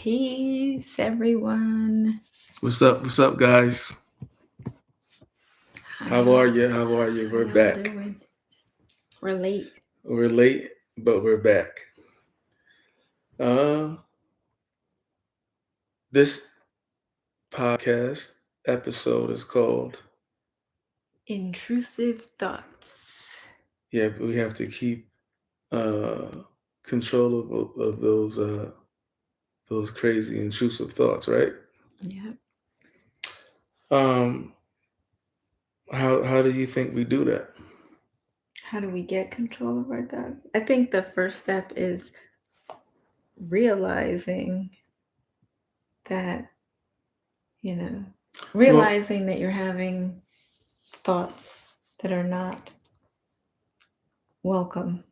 Peace, everyone. What's up? What's up, guys? How How are y'all, you? How are you? how We're y'all back. doing? We're late. We're late, but we're back. Uh, this podcast episode is called. Intrusive thoughts. Yeah, we have to keep uh control of those crazy intrusive thoughts, right? Yep. Um, how do you think we do that? How do we get control of our thoughts? I think the first step is realizing that, you know, Well, realizing that you're having thoughts that are not welcome.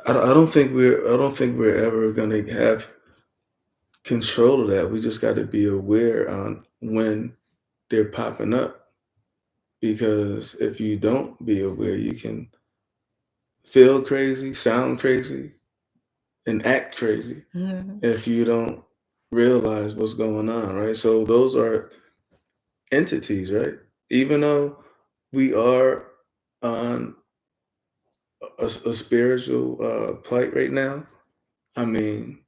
I don't think we're ever gonna have control of that. We just got to be aware on when they're popping up. Because if you don't be aware, you can feel crazy, sound crazy, and act crazy Mhm. if you don't realize what's going on, right? So those are entities, right? Even though we are on a spiritual plight right now, I mean,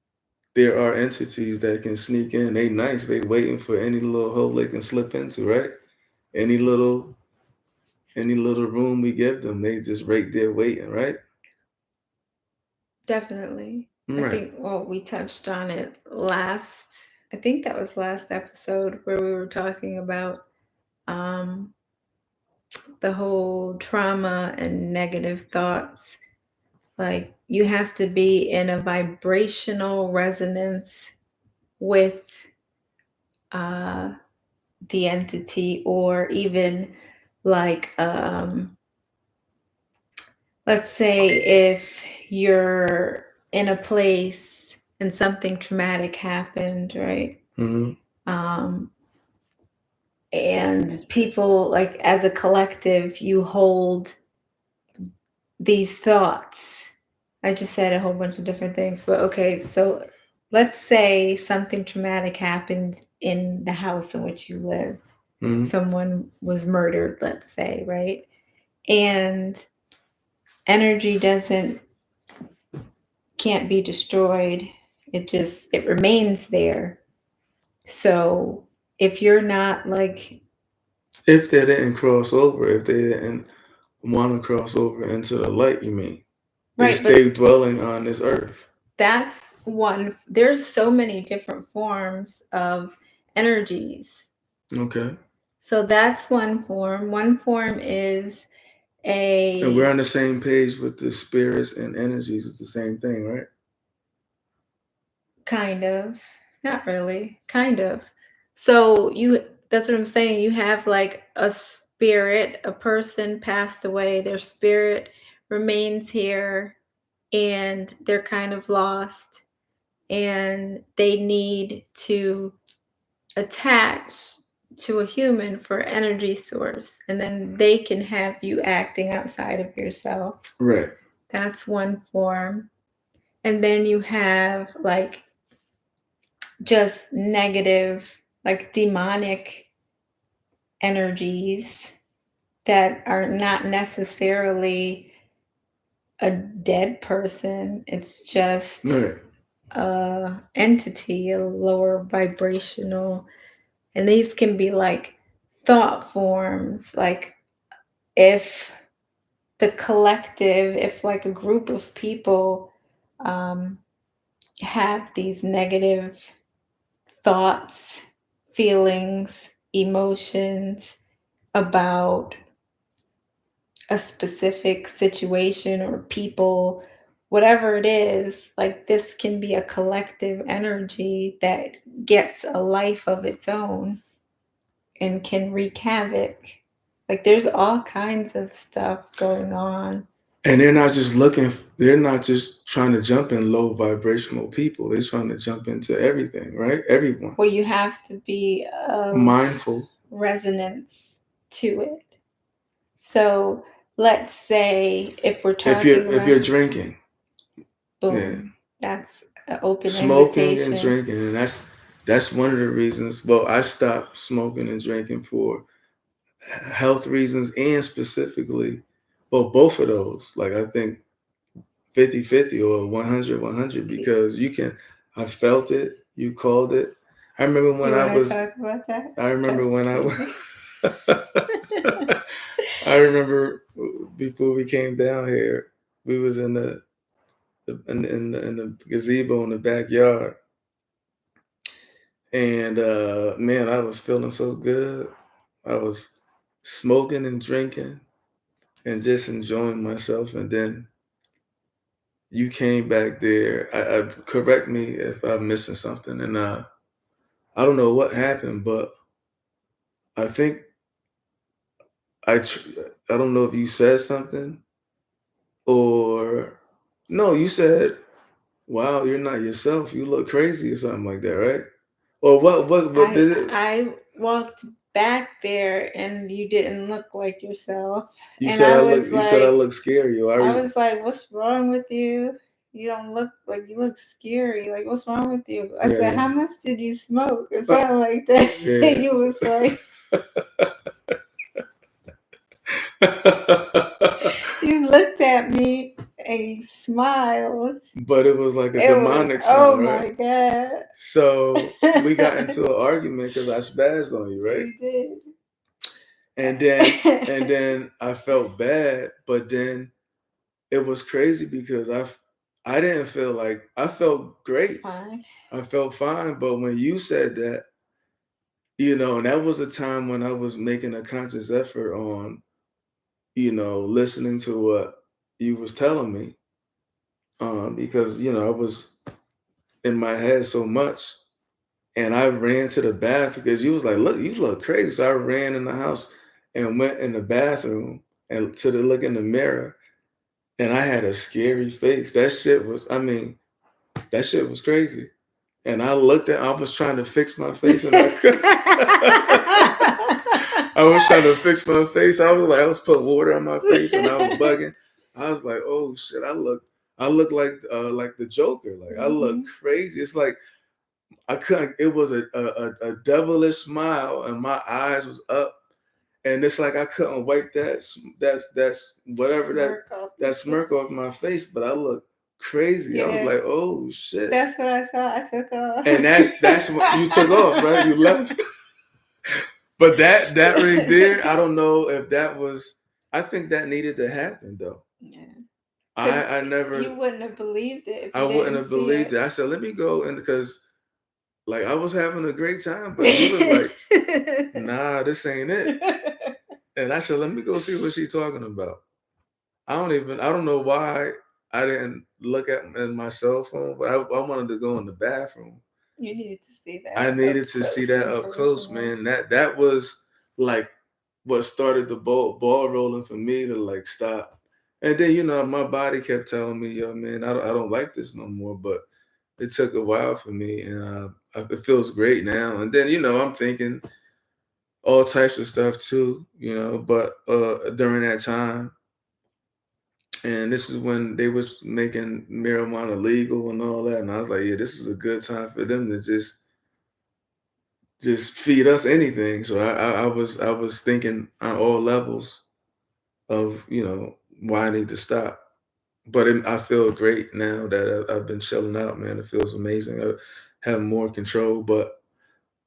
there are entities that can sneak in. They nice. They waiting for any little hole they can slip into, right? Any little any little room we give them, they just right there waiting, right? Definitely. I Right. think, well, we touched on it last, I think that was last episode where we were talking about um, the whole trauma and negative thoughts. Like, you have to be in a vibrational resonance with uh, the entity, or even like, let's say if you're in a place and something traumatic happened, right? Mm-hmm. Um, and people, like, as a collective, you hold these thoughts. I just said a whole bunch of different things, but okay, so let's say something traumatic happened in the house in which you live. Mm-hmm. Someone was murdered, let's say, right? And energy doesn't can't be destroyed. It remains there. So if you're not like, If they didn't cross over, if they didn't want to cross over into the light, you mean? They right, but stay dwelling on this earth. that's one. There's so many different forms of energies. Okay. So that's one form. One form is And we're a on the same page with the spirits and energies. It's the same thing, right? kind of, not really, kind of. So that's what I'm saying. You have like a spirit, a person passed away, their spirit remains here, and they're kind of lost, and they need to attach to a human for energy source, and then they can have you acting outside of yourself. Right. That's one form. And then you have like just negative, like demonic energies that are not necessarily a dead person. It's just Right. a entity, a lower vibrational. And these can be like thought forms, like if the collective, if like a group of people um, have these negative thoughts, feelings, emotions about a specific situation or people, whatever it is, like this can be a collective energy that gets a life of its own and can wreak havoc. Like there's all kinds of stuff going on. And they're not just looking, they're not just trying to jump in low vibrational people. They're trying to jump into everything, right? Everyone. Well, you have to be of Mindful. resonance to it. So let's say if we're If you're talking if about, you're drinking, yeah. boom, that's an open smoking and invitation. drinking, and that's one of the reasons. Well, I stopped smoking and drinking for health reasons and specifically, well, both of those. Like I think 50-50 or 100-100 because you can. I felt it. You called it. I remember when You I want to was. talk about that? I remember That's when I was. crazy. I remember before we came down here, we was in the gazebo in the backyard, and man, I was feeling so good. I was smoking and drinking and just enjoying myself, and then you came back there. I correct me if I'm missing something, and I don't know what happened, but I think I tr- I don't know if you said something or no, you said, "Wow, you're not yourself. You look crazy" or something like that, right? Or what I did it? I walked back there and you didn't look like yourself. You And said you said I look scary. Or I was like, what's wrong with you? You don't look like you look scary. Like, what's wrong with you? I said, yeah, how much did you smoke? Or something like that. yeah. And you was like, you looked at me and you smiled. But it was like a It was, demonic oh smile, right? my God. So we got into an argument because I spazzed on you, right? You did. And then and then I felt bad, but then it was crazy because I didn't feel like I felt great. Fine. I felt fine, but when you said that, and that was a time when I was making a conscious effort on, listening to what you was telling me, because I was in my head so much. And I ran to the bathroom because you was like, "Look, you look crazy." So I ran in the house and went in the bathroom and to the look in the mirror, and I had a scary face. That shit was crazy. And I was trying to fix my face, and I could. I was trying to fix my face. I was putting water on my face, and I was bugging. I was like, "Oh shit, I look like the Joker. Like I look Mhm. crazy." It's like I couldn't. It was a devilish smile, and my eyes was up, and it's like I couldn't wipe that's whatever Smirk up your that face. smirk off my face. But I look crazy. I was Yeah, like, oh shit. that's what I thought. I took off. And that's what you took off, right? You left. But that right there, I don't know if that was. I think that needed to happen though. Yeah, because I you never. wouldn't have believed it if I you wouldn't didn't have see believed it. it. I said, let me go, and because like I was having a great time, but you was like, nah, this ain't it. And I said, let me go see what she's talking about. I don't know why I didn't look at my cell phone, but I wanted to go in the bathroom. You needed to see I that up needed to see close that and up close, personal. man. That was like what started the ball rolling for me to like stop. And then my body kept telling me, yo, man, I don't like this no more. But it took a while for me, and it feels great now. And then I'm thinking all types of stuff too, But during that time, and this is when they was making marijuana legal and all that, and I was like, yeah, this is a good time for them to just feed us anything. So I was thinking on all levels of why I need to stop. But I feel great now that I've been chilling out, man. It feels amazing. I have more control, but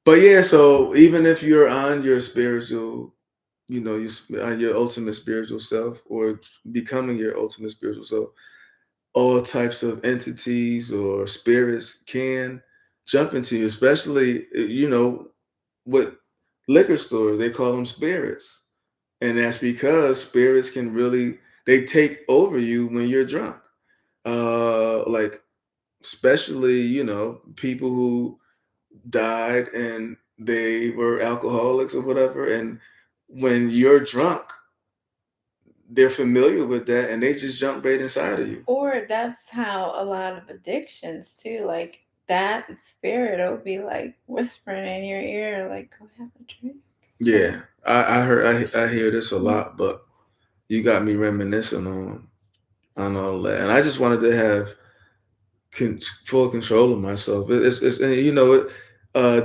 yeah. So even if you're on your spiritual, on your ultimate spiritual self, or becoming your ultimate spiritual self, all types of entities or spirits can jump into you, especially with liquor stores. They call them spirits, and that's because spirits can really they take over you when you're drunk. Like especially people who died and they were alcoholics or whatever, and when you're drunk, they're familiar with that, and they just jump right inside of you. Or that's how a lot of addictions too. Like that spirit will be like whispering in your ear, like "Go have a drink." Yeah, So I hear this a lot, but you got me reminiscing on all that, and I just wanted to have full control of myself. It's and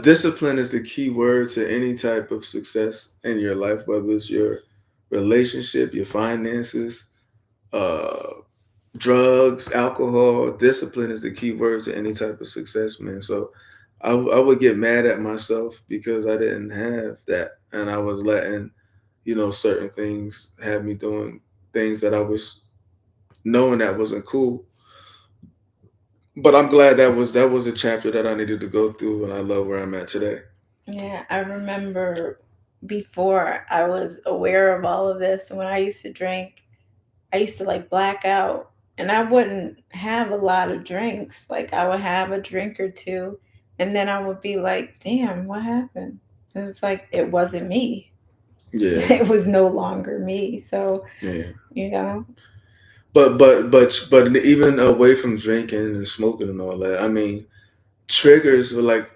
discipline is the key word to any type of success in your life, whether it's your relationship, your finances, uh, drugs, alcohol. Discipline is the key word to any type of success, man. So I would get mad at myself because I didn't have that, and I was letting certain things have me doing things that I was knowing that wasn't cool. But I'm glad that was a chapter that I needed to go through, and I love where I'm at today. Yeah, I remember before I was aware of all of this, and when I used to drink, I used to like black out, and I wouldn't have a lot of drinks. Like I would have a drink or two, and then I would be like, "Damn, what happened?" It was like it wasn't me. Yeah, It was no longer me. So yeah. you know, But even away from drinking and smoking and all that, I mean, triggers were like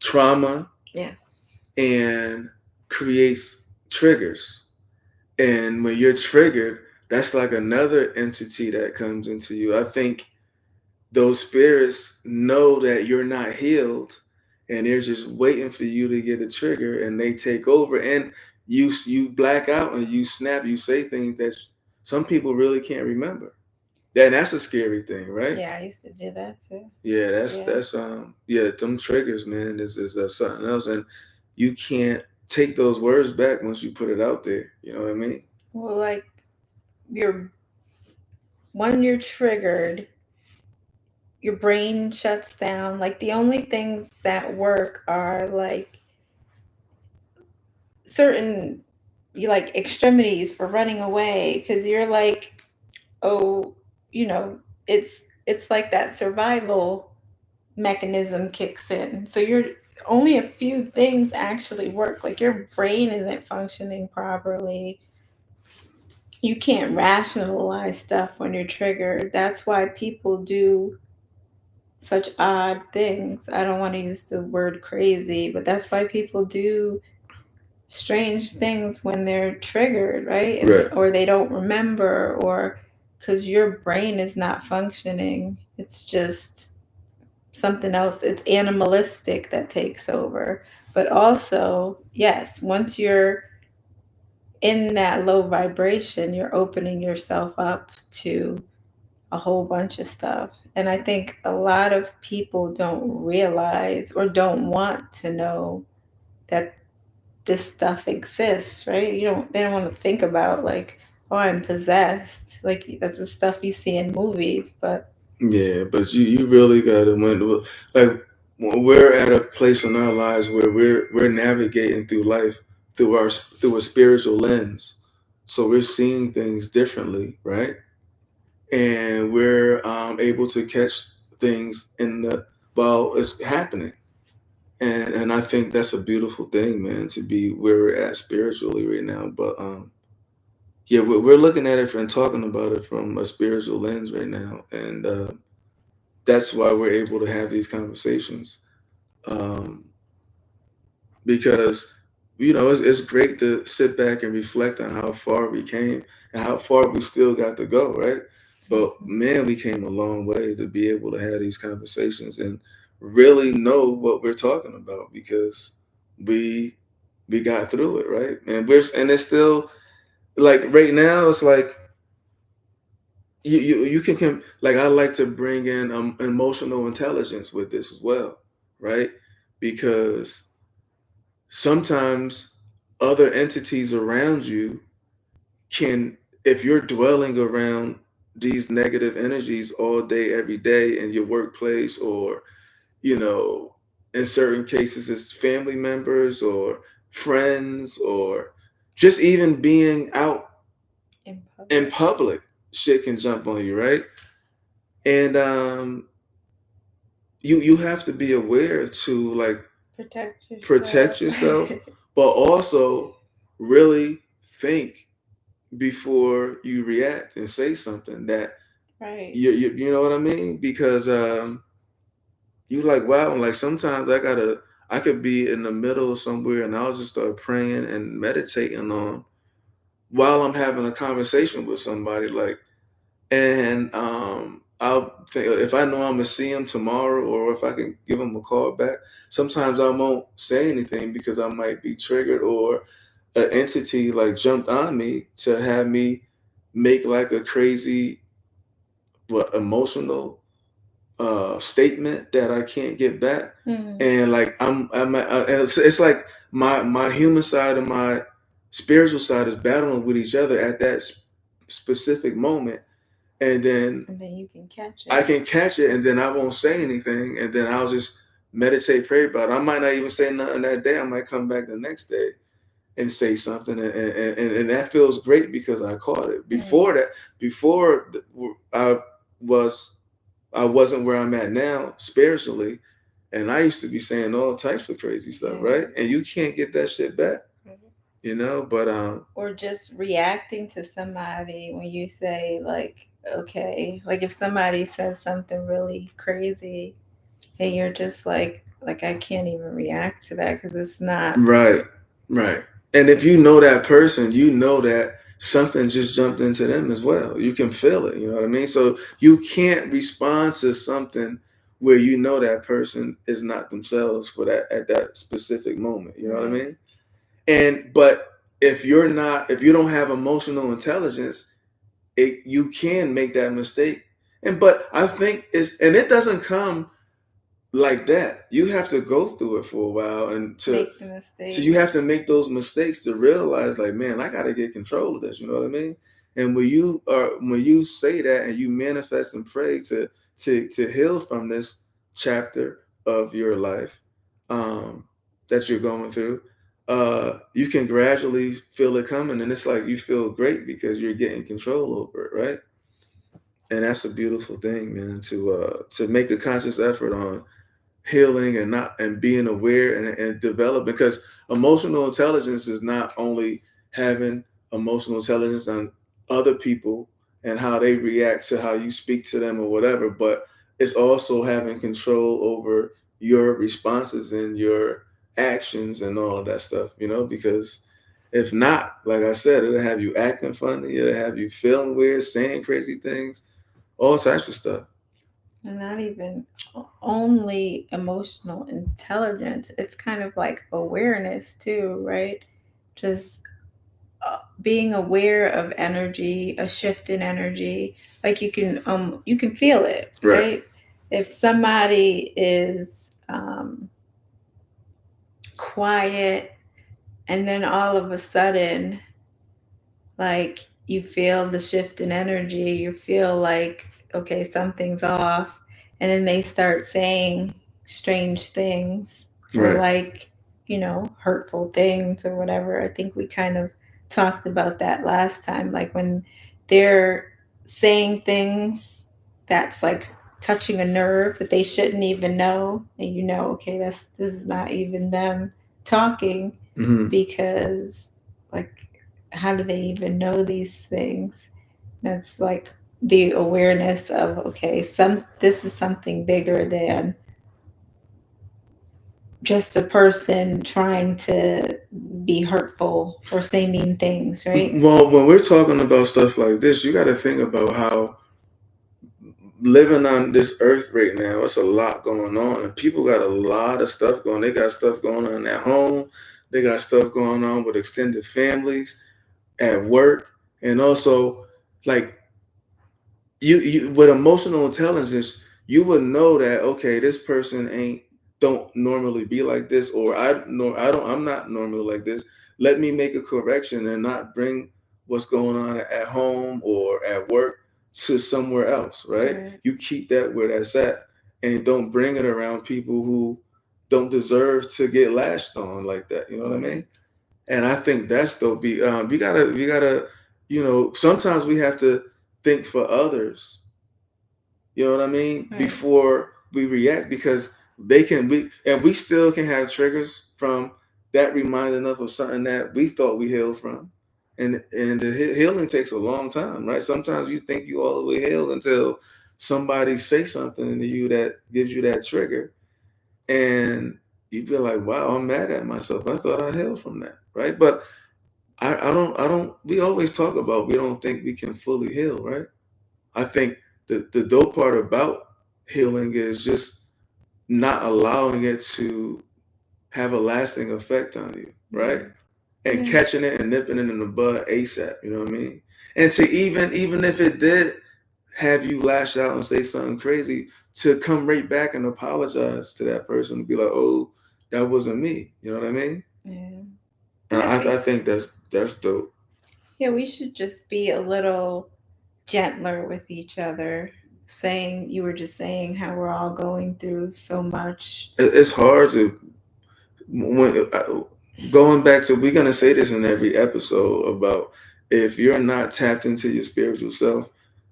trauma yeah, and creates triggers. And when you're triggered, that's like another entity that comes into you. I think those spirits know that you're not healed and they're just waiting for you to get a trigger and they take over and you black out and you snap, you say things that some people really can't remember. And that's a scary thing, right? yeah. I used to do that too. Yeah, that's Yeah. that's yeah, them triggers, man, is something else, and you can't take those words back once you put it out there. You know what I mean? Well, like you're when you're triggered, your brain shuts down. Like the only things that work are like certain you like extremities for running away because you're like, oh, you know, it's it's like that survival mechanism kicks in. So you're only a few things actually work. Like your brain isn't functioning properly. You can't rationalize stuff when you're triggered. That's why people do such odd things. I don't want to use the word crazy, but that's why people do strange things when they're triggered, right? And Right. or they don't remember or cuz your brain is not functioning. It's just something else. It's animalistic that takes over. But also, yes, once you're in that low vibration, you're opening yourself up to a whole bunch of stuff. And I think a lot of people don't realize or don't want to know that this stuff exists, right? They don't want to think about like, oh, I'm possessed. Like that's the stuff you see in movies, but Yeah, but you really gotta like we're at a place in our lives where we're navigating through life through a spiritual lens, so we're seeing things differently, right? And we're able to catch things in the while it's happening. And I think that's a beautiful thing, man, to be where we're at spiritually right now. But yeah, we're looking at it and talking about it from a spiritual lens right now, and that's why we're able to have these conversations. Um, because it's great to sit back and reflect on how far we came and how far we still got to go, right? But man, we came a long way to be able to have these conversations and really know what we're talking about because we we got through it, right? And it's still like right now it's like you can like I like to bring in emotional intelligence with this as well, right? Because sometimes other entities around you can, if you're dwelling around these negative energies all day every day in your workplace, or you know in certain cases it's family members or friends, or just even being out in in public, public, shit can jump on you, right? And you have to be aware to like protect yourself. protect yourself, but also really think before you react and say something that Right. you know what I mean? Because you like wow, and like sometimes I could be in the middle of somewhere and I'll just start praying and meditating on while I'm having a conversation with somebody, like, and I'll think if I know I'm gonna see him tomorrow, or if I can give him a call back. Sometimes I won't say anything because I might be triggered, or an entity like jumped on me to have me make like a crazy, emotional statement that I can't get back. Mm. And like and it's like my human side and my spiritual side is battling with each other at that specific moment, and then And then you can catch I it. can catch it, and then I won't say anything, and then I'll just meditate, pray about it. I might not even say nothing that day. I might come back the next day and say something, and that feels great because I caught it. Mm. Before I was I wasn't where I'm at now spiritually, and I used to be saying all types of crazy stuff, Yeah. right? And you can't get that shit back, But Or just reacting to somebody when you say, like, okay, like if somebody says something really crazy and you're just like I can't even react to that because it's not. right, right. And if you know that person, you know that something just jumped into them as well. You can feel it, you know what I mean? So you can't respond to something where you know that person is not themselves for that at that specific moment. You know what I Right. mean? But if you don't have emotional intelligence, you can make that mistake. But I think it doesn't come like that. You have to go through it for a while, and Make the so you mistake. have to make those mistakes to realize, like, man, I got to get control of this. You know what I mean? And when you say that and you manifest and pray to heal from this chapter of your life, that you're going through, you can gradually feel it coming, and it's like you feel great because you're getting control over it, right? And that's a beautiful thing, man. To make a conscious effort on healing and not and being aware and develop, because emotional intelligence is not only having emotional intelligence on other people and how they react to how you speak to them or whatever, but it's also having control over your responses and your actions and all of that stuff, because if not, like I said, it'll have you acting funny, it'll have you feeling weird, saying crazy things, all types of stuff. And not even only emotional intelligence, it's kind of like awareness too, right? Just being aware of energy, a shift in energy. Like you can feel it, Right. right? If somebody is quiet and then all of a sudden, like, you feel the shift in energy, you feel like, okay, something's off, and then they start saying strange things, or Right. like, hurtful things or whatever. I think we kind of talked about that last time, like when they're saying things that's like touching a nerve that they shouldn't even know, and okay, this is not even them talking, Mm-hmm. because, like, how do they even know these things? That's like the awareness of, okay, this is something bigger than just a person trying to be hurtful or say mean things, right? Well, when we're talking about stuff like this, you got to think about how living on this earth right now, it's a lot going on, and people got a lot of stuff going. They got stuff going on at home. They got stuff going on with extended families, at work, and also, like, you with emotional intelligence, you would know that, okay, this person ain't don't normally be like this, or I'm not normally like this. Let me make a correction and not bring what's going on at home or at work to somewhere else, right? Right. You keep that where that's at, and don't bring it around people who don't deserve to get lashed on like that. You know what I Right. mean? And I think that's gonna be we gotta sometimes we have to think for others, you know what I mean, Right. before we react, because we still can have triggers from that reminding us of something that we thought we healed from. And the healing takes a long time, right? Sometimes you think you all the way healed until somebody say something to you that gives you that trigger, and you feel like, wow, I'm mad at myself, I thought I healed from that, right? But I don't we always talk about we don't think we can fully heal, right? I think the dope part about healing is just not allowing it to have a lasting effect on you, right? Yeah. And Yeah. catching it and nipping it in the bud ASAP. You know what I mean? And to even if it did have you lash out and say something crazy, to come right back and apologize to that person and be like, "Oh, that wasn't me." You know what I mean? Yeah. And I I think, think that's dope. yeah, we should just be a little gentler with each other. Saying, you were just saying how we're all going through so much. It's hard to when going back to, we're gonna say this in every episode about, if you're not tapped into your spiritual self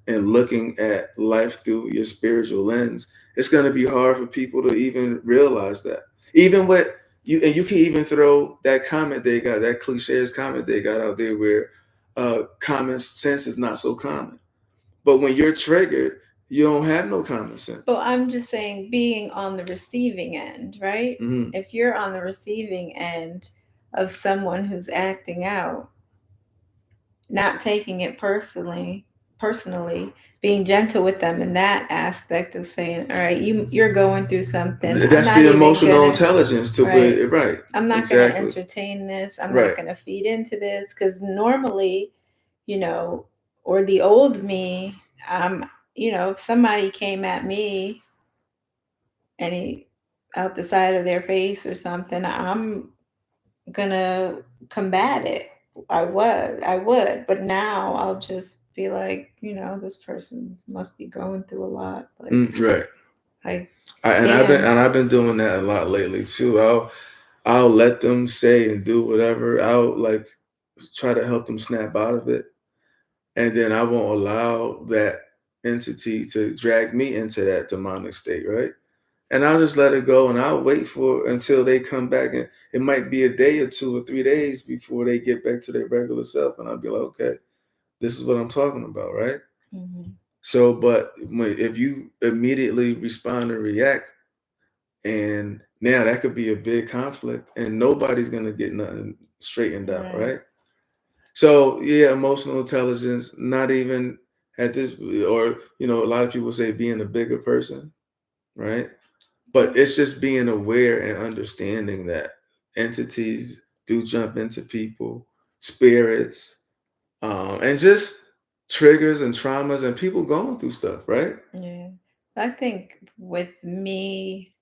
and looking at life through your spiritual lens, it's gonna be hard for people to even realize that. Even what you, and you can even throw that comment they got, that cliches comment they got out there, where common sense is not so common. But when you're triggered, you don't have no common Well, sense. I'm just saying, being on the receiving end, right? Hmm. If you're on the receiving end of someone who's acting out, not taking it personally, being gentle with them in that aspect of saying, all right, you're going through something. I'm That's not the even emotional gonna, intelligence to right. where, right, I'm not gonna exactly, entertain this. I'm not right. gonna feed into this, because normally, you know, or the old me, if somebody came at me and he out the side of their face or something, I'm gonna combat it. I would, but now I'll just be like, this person must be going through a lot. Right. Like, And damn. I've been doing that a lot lately too. I'll let them say and do whatever. I'll like try to help them snap out of it, and then I won't allow that entity to drag me into that demonic state, right? And I'll just let it go, and I'll wait for until they come back, and it might be a day or 2 or 3 days before they get back to their regular self, and I'll be like, okay, this is what I'm talking about, right? Hmm. So, but if you immediately respond and react, and now that could be a big conflict, and nobody's gonna get nothing straightened out, Right. right? So, yeah, emotional intelligence, not even at this, or a lot of people say being a bigger person, right? But it's just being aware and understanding that entities do jump into people, spirits, and just triggers and traumas and people going through stuff, right? Yeah. I think with me,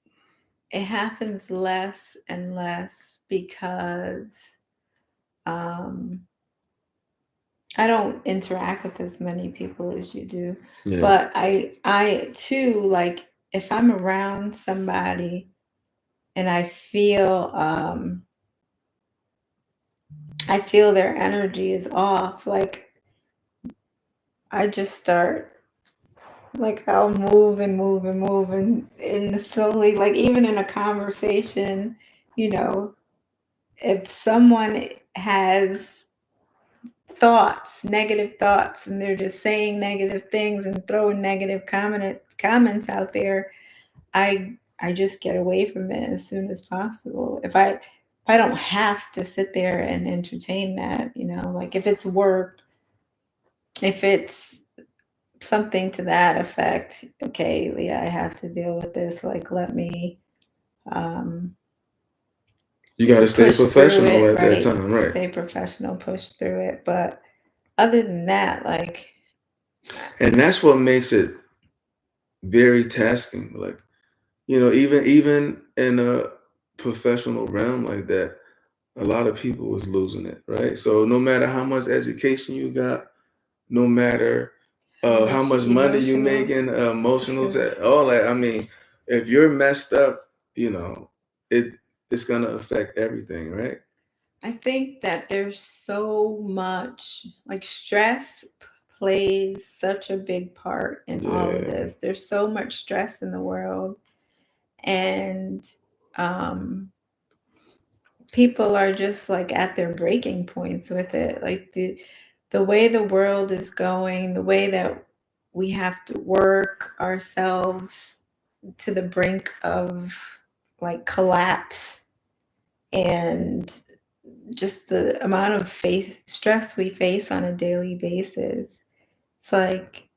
it happens less and less because um, I don't interact with as many people as you do. Yeah. But I too, like, if I'm around somebody and I feel their energy is off, like, I just start, like, I'll move and move and move, and slowly, like, even in a conversation, you know, if someone has negative thoughts, and they're just saying negative things and throwing negative comments out there, I just get away from it as soon as possible. If I don't have to sit there and entertain that, like, if it's work, if it's something to that effect, okay, yeah, I have to deal with this. Like, let me um, You got to stay push through professional it, at that right? time, right? Stay professional, push through it. But other than that, like, And that's what makes it very tasking. Like, even in a professional realm like that, a lot of people was losing it, right? So no matter how much education you got, no matter how how much much money you emotional making, emotional, truth. all that. I mean, if you're messed up, it it's gonna affect everything, right? I think that there's so much, like, stress plays such a big part in all of Yeah, this. There's so much stress in the world, and um, people are just, like, at their breaking points with it. Like, the way the world is going, the way that we have to work ourselves to the brink of, like, collapse, and just the amount of stress we face on a daily basis. It's like,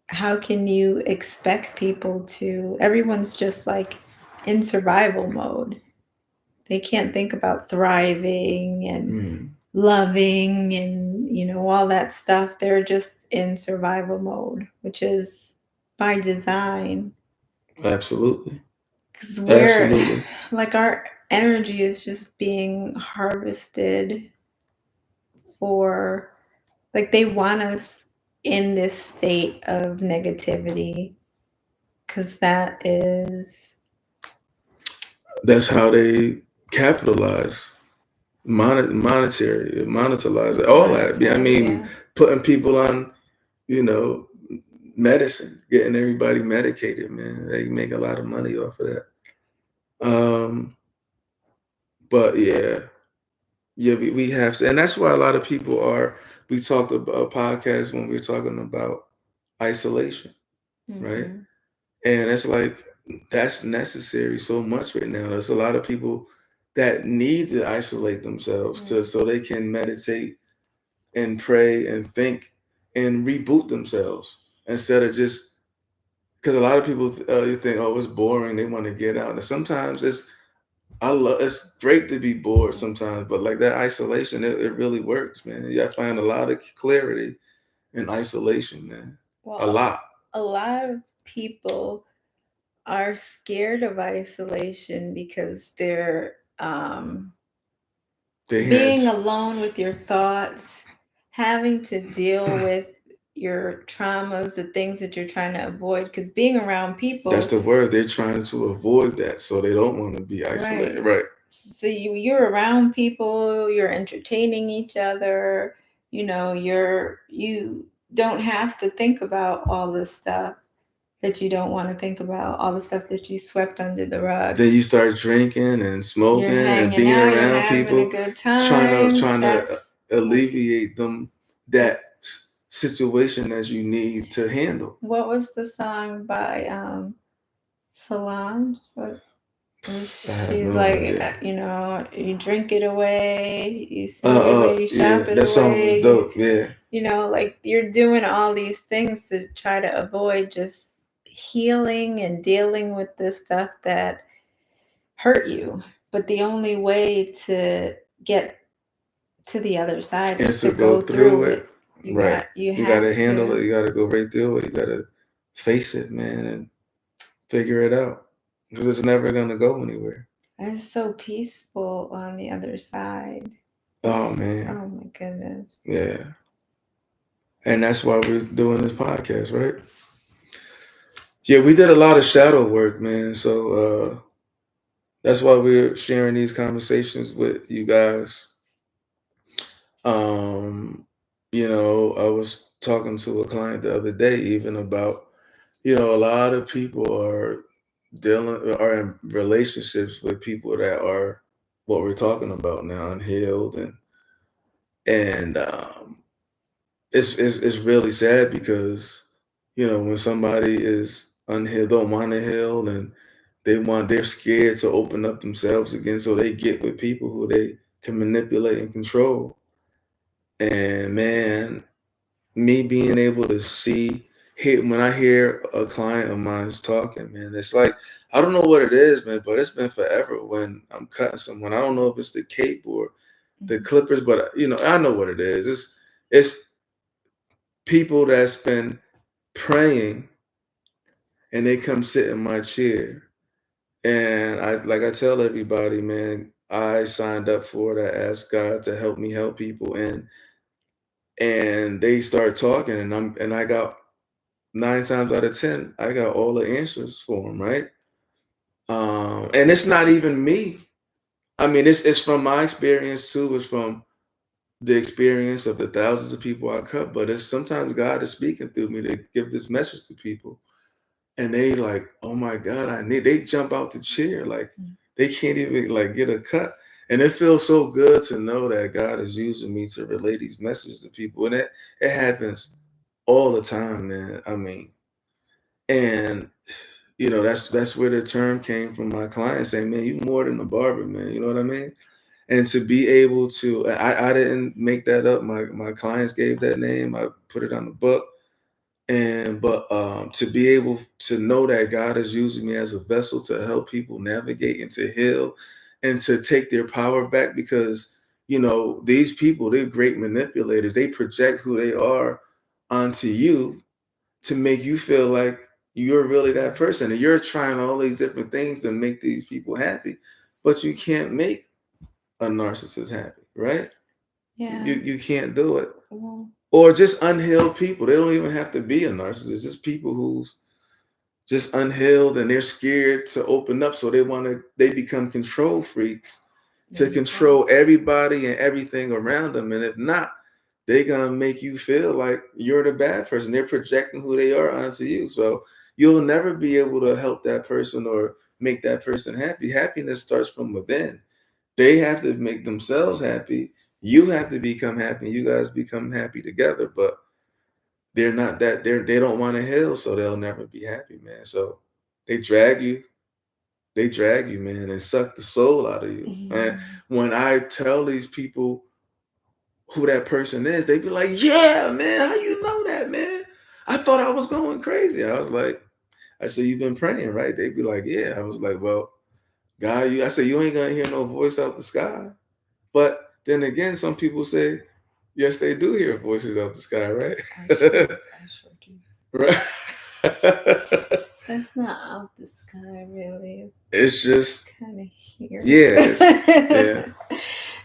how can you expect people to, everyone's just like in survival mode. They can't think about thriving and Mm, loving and, all that stuff. They're just in survival mode, which is by design. absolutely. Because we're Absolutely. like, our energy is just being harvested for, like, they want us in this state of negativity because that is, That's how they capitalize, monetize it, all that. Yeah, I monetize, mean, yeah. putting people on, you know, medicine, getting everybody medicated, man. They make a lot of money off of that. Um, but yeah, yeah, we have to, and that's why a lot of people are. We talked about a podcast when we were talking about isolation, right? Hmm. And it's like that's necessary so much right now. There's a lot of people that need to isolate themselves to Right. so they can meditate and pray and think and reboot themselves instead of just because a lot of people you think, oh, it's boring. They want to get out, and sometimes it's great to be bored sometimes, but like that isolation, it really works, man. You got to find a lot of clarity in isolation, man. A Well, lot. a lot of people are scared of isolation because they're They being had alone with your thoughts, having to deal with your traumas, the things that you're trying to avoid. Because being around that's people, the word. They're trying to avoid that, so they don't want to be isolated. right? Right. So you're around people, you're entertaining each other. You don't have to think about all this stuff that you don't want to think about, all the stuff that you swept under the rug. Then you start drinking and You're smoking and hanging being out, you're around having a people, good trying to time. trying to That's alleviate them that's that situation that you need to handle. what was the song by Solange? What I have she's no like, idea. you drink it away, you smoke it away, you Yeah, shop it that song was away, dope. Yeah, like you're doing all these things to try to avoid just healing and dealing with this stuff that hurt you. But the only way to get to the other side and is to to go go through through it, it. right? You You got have to handle to. it. You got to go right through it. You got to face it, man, and figure it out because it's never gonna go anywhere. It's so peaceful on the other side. Oh It's, man, oh my goodness. yeah, and that's why we're doing this podcast, right? Yeah, we did a lot of shadow work, man. So that's why we're sharing these conversations with you guys. Um, I was talking to a client the other day, even about, a lot of people are in relationships with people that are what we're talking about now, unhealed, and it's really sad because when somebody is unhealed, don't want to heal, and they're scared to open up themselves again, so they get with people who they can manipulate and control. And man, me being able to when I hear a client of mine's talking, man, it's like I don't know what it is, man, but it's been forever when I'm cutting someone. I don't know if it's the cape or the Mhm. clippers, but I know what it is. It's people that's been praying and they come sit in my chair. And I tell everybody, man, I signed up for it. I asked God to help me help people, and they start talking, and I got 9 times out of 10, I got all the answers for them, right? And it's not even me. I mean, it's from my experience too. It's from the experience of the thousands of people I cut, but it's sometimes God is speaking through me to give this message to people. And they like, oh my God, they jump out the chair. Like they can't even like get a cut. And it feels so good to know that God is using me to relay these messages to people. And it happens all the time, man. I mean, and that's where the term came from my client saying, man, you more than a barber, man. You know what I mean? And to be able to, I didn't make that up. My clients gave that name. I put it on the book. And but to be able to know that God is using me as a vessel to help people navigate and to heal and to take their power back, because these people, they're great manipulators. They project who they are onto you to make you feel like you're really that person, and you're trying all these different things to make these people happy, but you can't make a narcissist happy, right? Yeah. You can't do it. Well, Or just unhealed people. They don't even have to be a narcissist. Just people who's just unhealed and they're scared to open up, so they become control freaks there to you go. control everybody and everything around them. And if not, they're gonna make you feel like you're the bad person. They're projecting who they are onto you. So you'll never be able to help that person or make that person happy. Happiness starts from within. They have to make themselves happy. You have to become happy. You guys become happy together. But they're not that they don't want to heal, so they'll never be happy, man. So they drag you, man, and suck the soul out of you. And Mhm. when I tell these people who that person is, they be like, "Yeah, man, how you know that, man? I thought I was going crazy." I was like, I said, "You've been praying, right?" They'd be like, "Yeah." I was like, "Well, God, I said, you ain't gonna hear no voice out the sky." But then again, some people say, yes, they do hear voices out the sky, right? I sure do. Right. That's not out the sky, really. It's It's just, kind of here. yeah, yeah.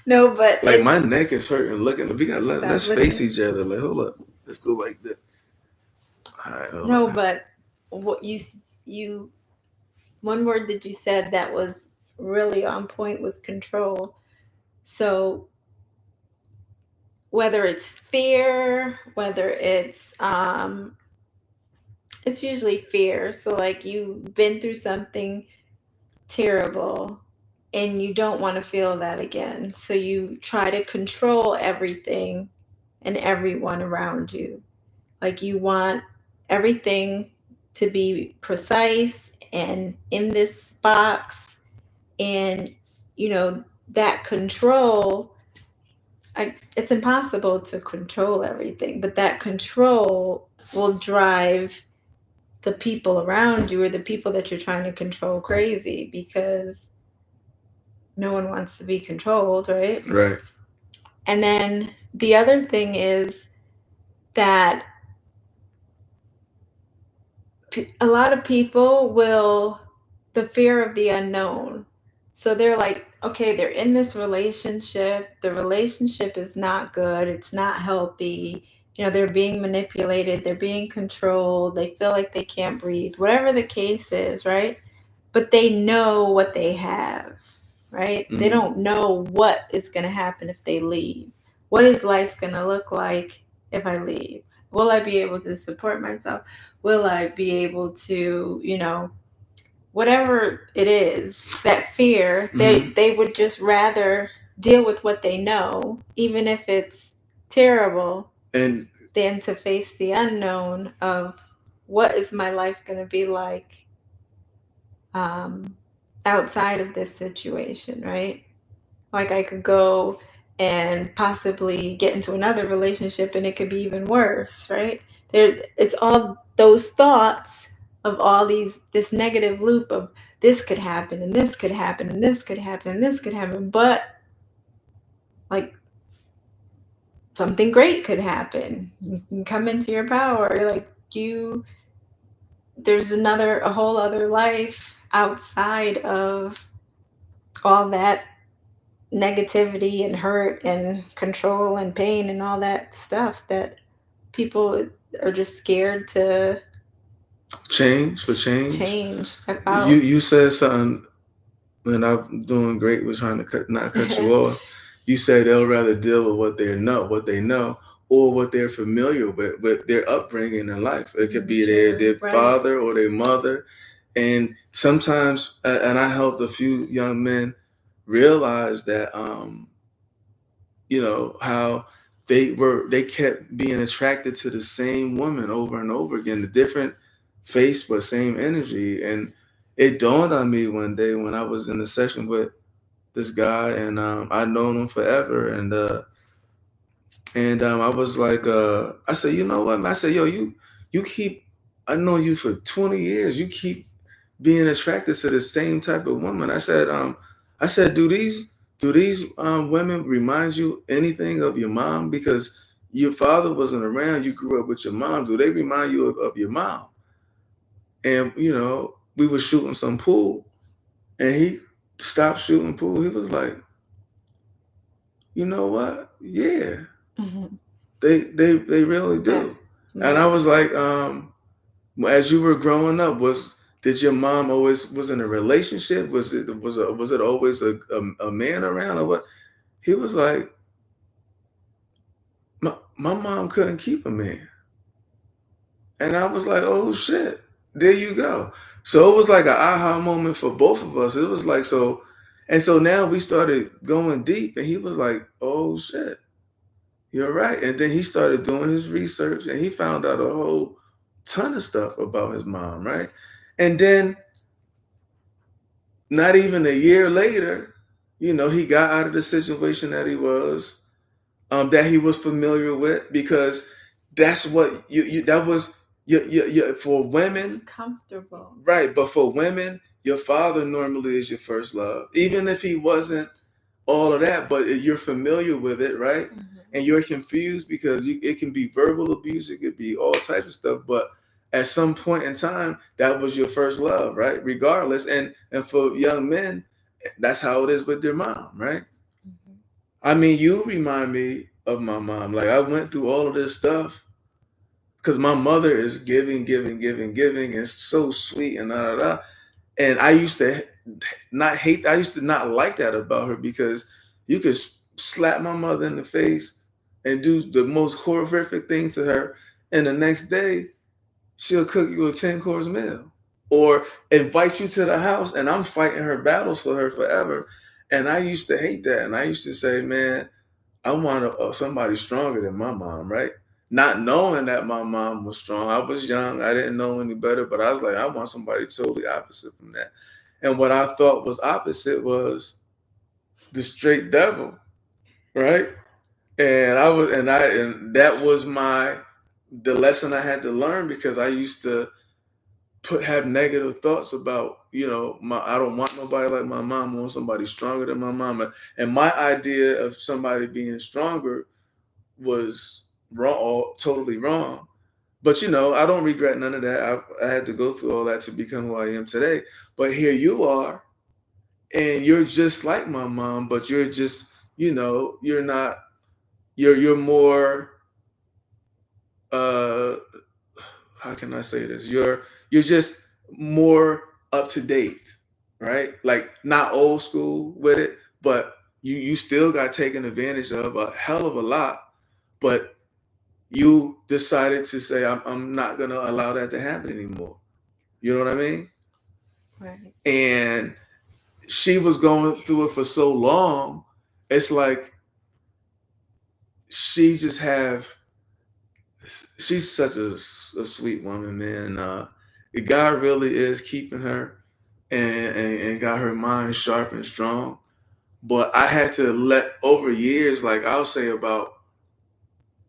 No, but Like my neck is hurting. Looking, we got stop let's face looking. each other. Like, hold up, let's go like that. All right, hold No, on. but what you one word that you said that was really on point was control. So whether it's fear, whether it's usually fear. So like you've been through something terrible and you don't want to feel that again. So you try to control everything and everyone around you. Like you want everything to be precise and in this box. And, you know, that control, it's impossible to control everything, but that control will drive the people around you or the people that you're trying to control crazy because no one wants to be controlled, right? Right. And then the other thing is that a lot of people will, the fear of the unknown. So they're like, okay, they're in this relationship. The relationship is not good. It's not healthy. You know, they're being manipulated. They're being controlled. They feel like they can't breathe, whatever the case is, right? But they know what they have, right? They Mm-hmm. don't know what is going to happen if they leave. What is life going to look like if I leave? Will I be able to support myself? Will I be able to, whatever it is, that fear, Mm-hmm. they would just rather deal with what they know, even if it's terrible, And than to face the unknown of what is my life going to be like um, outside of this situation, right? Like I could go and possibly get into another relationship and it could be even worse, right? It's all those thoughts of all this negative loop of this could happen and this could happen and this could happen and this could happen, but like something great could happen. You can come into your power, like you there's a whole other life outside of all that negativity and hurt and control and pain and all that stuff that people are just scared to change. change, step You out. you said something, and I'm doing great with trying to not cut you off. You said they'll rather deal with what they know, or what they're familiar with their upbringing in life. It could be True, their right. father or their mother, and sometimes, and I helped a few young men realize that, how they kept being attracted to the same woman over and over again, the different face but same energy. And it dawned on me one day when I was in a session with this guy, and I'd known him forever, and I was like, I said, you know what, man? I said, yo, you keep, I know you for 20 years, you keep being attracted to the same type of woman. I said, do these women remind you anything of your mom? Because your father wasn't around, you grew up with your mom. Do they remind you of your mom? And we were shooting some pool, and he stopped shooting pool. He was like, you know what? Yeah, Mhm. they really That do. And I was mother. like, as you were growing up, did your mom always was in a relationship? Was it always a man around, or what? He was like, my mom couldn't keep a man. And I was like, oh shit, there you go. So it was like an aha moment for both of us. It was like, so, and so now we started going deep, and he was like, oh shit, you're right. And then he started doing his research, and he found out a whole ton of stuff about his mom, right? And then not even a year later, he got out of the situation that he was familiar with, because that's what that was for It's women, comfortable. right? But for women, your father normally is your first love, even if he wasn't all of that, but you're familiar with it, right? Mhm. And you're confused because it can be verbal abuse, it could be all types of stuff, but at some point in time, that was your first love, right? Regardless, and for young men, that's how it is with their mom, right? Mhm. I mean, you remind me of my mom. Like, I went through all of this stuff because my mother is giving, giving, giving, giving, and so sweet and da da da. And I used to not hate. I used to not like that about her, because you could slap my mother in the face and do the most horrific thing to her, and the next day she'll cook you a 10 course meal or invite you to the house, and I'm fighting her battles for her forever. And I used to hate that, and I used to say, man, I want somebody stronger than my mom, right? Not knowing that my mom was strong. I was young. I didn't know any better, but I was like, I want somebody totally opposite from that. And what I thought was opposite was the straight devil, right? And that was the lesson I had to learn, because I used to have negative thoughts about, I don't want nobody like my mom. I want somebody stronger than my mama. And my idea of somebody being stronger was wrong, or totally wrong. But I don't regret none of that. I had to go through all that to become who I am today. But here you are, and you're just like my mom, but you're just, you're not. You're more. Uh, how can I say this? You're just more up to date, right? Like, not old school with it, but you still got taken advantage of a hell of a lot. But you decided to say, I'm not going to allow that to happen anymore. You know what I mean? Right. And she was going through it for so long. It's like she just have, she's such a sweet woman, man. And God really is keeping her, and got her mind sharp and strong. But I had to let, over years, like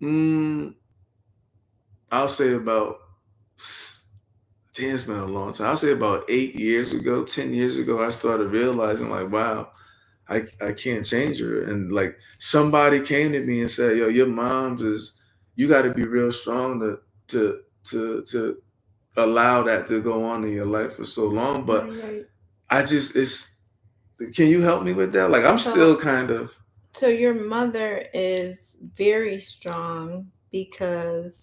mm, I'll say about, damn, it's been a long time. I'll say about 8 years ago, 10 years ago, I started realizing, like, wow, I can't change her. And like, somebody came to me and said, yo, your mom's is, you got to be real strong to to allow that to go on in your life for so long. But Right, right. I just, it's, can you help me with that? Like, I'm So, still kind of, so your mother is very strong because